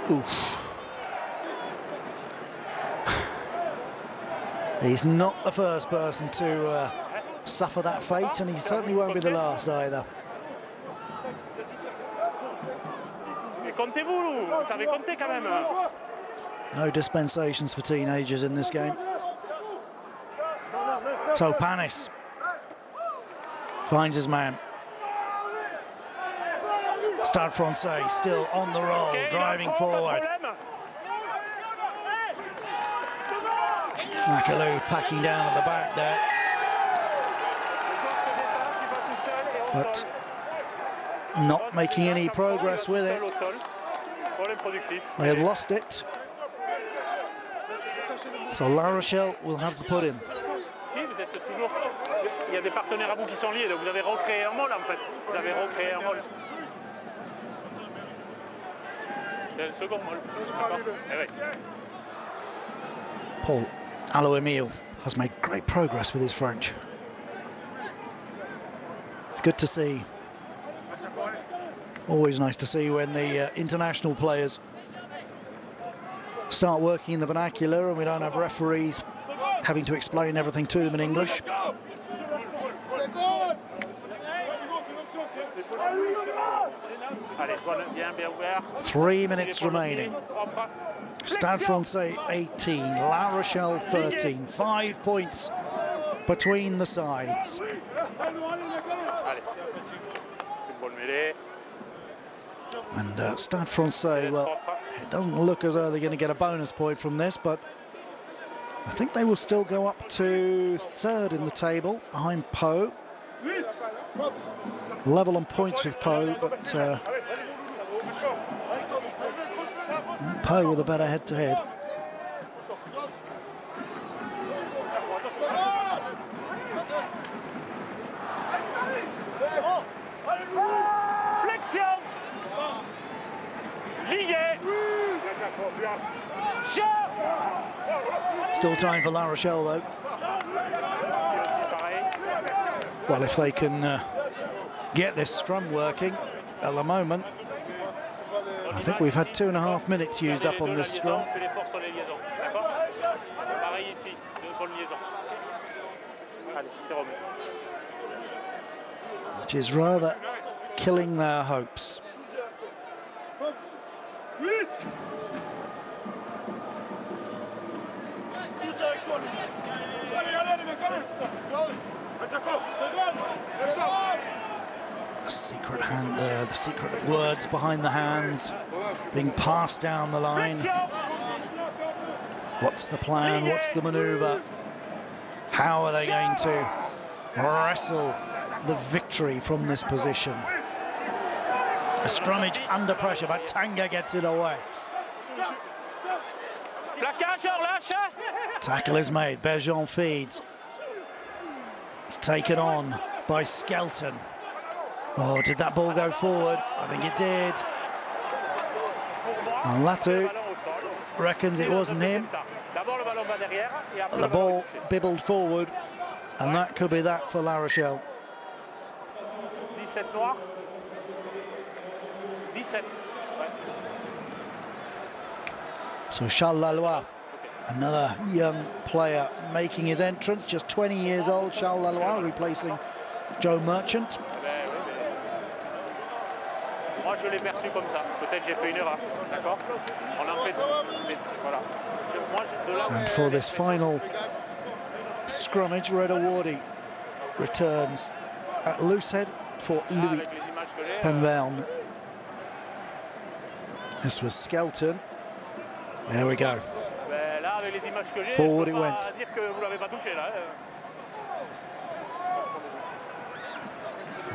Oof. He's not the first person to suffer that fate, and he certainly won't be the last either. Comptez-vous, vous savez compter quand même. No dispensations for teenagers in this game. So Panis finds his man. Stade Francais still on the roll, driving forward. Macalou packing down at the back there. But not making any progress with it. They have lost it. So La Rochelle will have to put in. Si, vous êtes toujours... Il y a des partenaires à vous qui sont liés, donc vous avez recréé un môle en fait. Vous avez recréé un môle. C'est un second môle. Eh oui. Paul Aloemil has made great progress with his French. It's good to see. Always nice to see when the international players start working in the vernacular and we don't have referees having to explain everything to them in English. 3 minutes remaining. Stade Francais 18, La Rochelle 13. 5 points between the sides. And Stade Francais, well, it doesn't look as though they're going to get a bonus point from this, but I think they will still go up to third in the table behind Pau. Level on points with Pau, but Pau with a better head-to-head. Still time for La Rochelle, though. Well, if they can get this scrum working at the moment, I think we've had 2.5 minutes used up on this scrum. Which is rather killing their hopes. A secret hand there, the secret words behind the hands being passed down the line. What's the plan? What's the maneuver? How are they going to wrestle the victory from this position? A scrummage under pressure, but Tanga gets it away. Tackle is made, Bergeon feeds. It's taken on by Skelton. Oh, did that ball go forward? I think it did. And Latu reckons it wasn't him. The ball bibbled forward, and that could be that for La Rochelle. 17 noir. 17. So Charles Laloy, another young player making his entrance, just 20 years old. Charles Laloy replacing Joe Merchant. Moi, je l'ai perçu comme ça. Peut-être j'ai fait une erreur, d'accord? On en fait voilà. And for this final scrummage, Red Awardy returns at loose head for Louis Penverne. This was Skelton. There we go. Forward it went.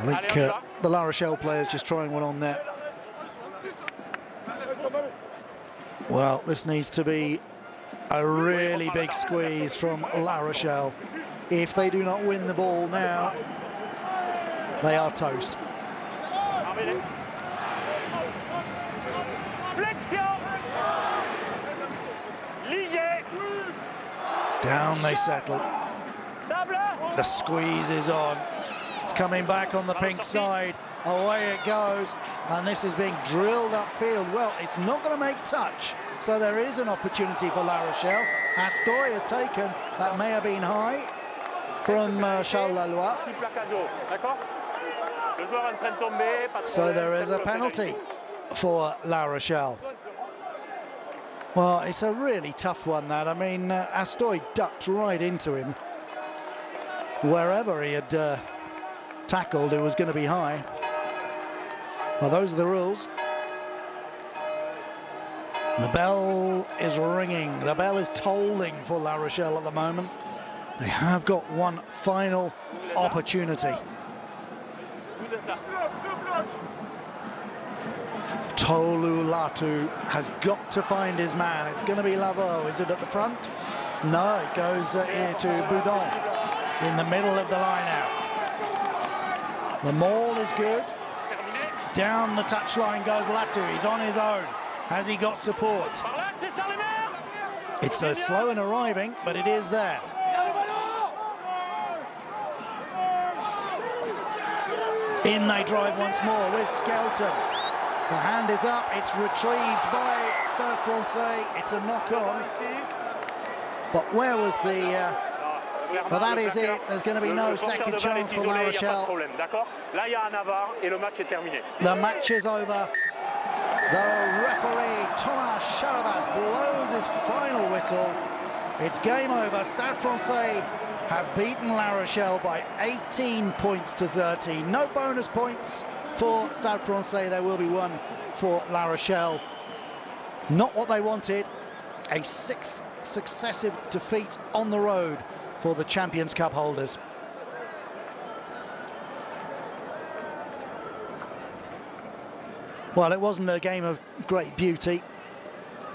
I think the La Rochelle players just trying one on there. Well, this needs to be a really big squeeze from La Rochelle. If they do not win the ball now, they are toast. Flexion. Down they settle. The squeeze is on. It's coming back on the pink side. Away it goes. And this is being drilled upfield. Well, it's not going to make touch. So there is an opportunity for La Rochelle. Astoy has taken. That may have been high from Charles Laloy. So there is a penalty for La Rochelle. Well, it's a really tough one, that. I mean, Astoy ducked right into him. Wherever he had tackled, it was going to be high. Well, those are the rules. The bell is ringing. The bell is tolling for La Rochelle at the moment. They have got one final opportunity. Tolu Latu has got to find his man. It's going to be Laveau. Is it at the front? No, it goes here to Boudon in the middle of the line out. The maul is good. Down the touchline goes Latu. He's on his own. Has he got support? It's slow in arriving, but it is there. In they drive once more with Skelton. The hand is up. It's retrieved by Stade Francais. It's a knock-on. But where was the... Well, that is it. There's going to be no second chance for La Rochelle. The match is over. The referee, Thomas Chalavas, blows his final whistle. It's game over. Stade Francais have beaten La Rochelle by 18 points to 13. No bonus points for Stade Francais. There will be one for La Rochelle. Not what they wanted. A 6th successive defeat on the road for the Champions Cup holders. Well, it wasn't a game of great beauty.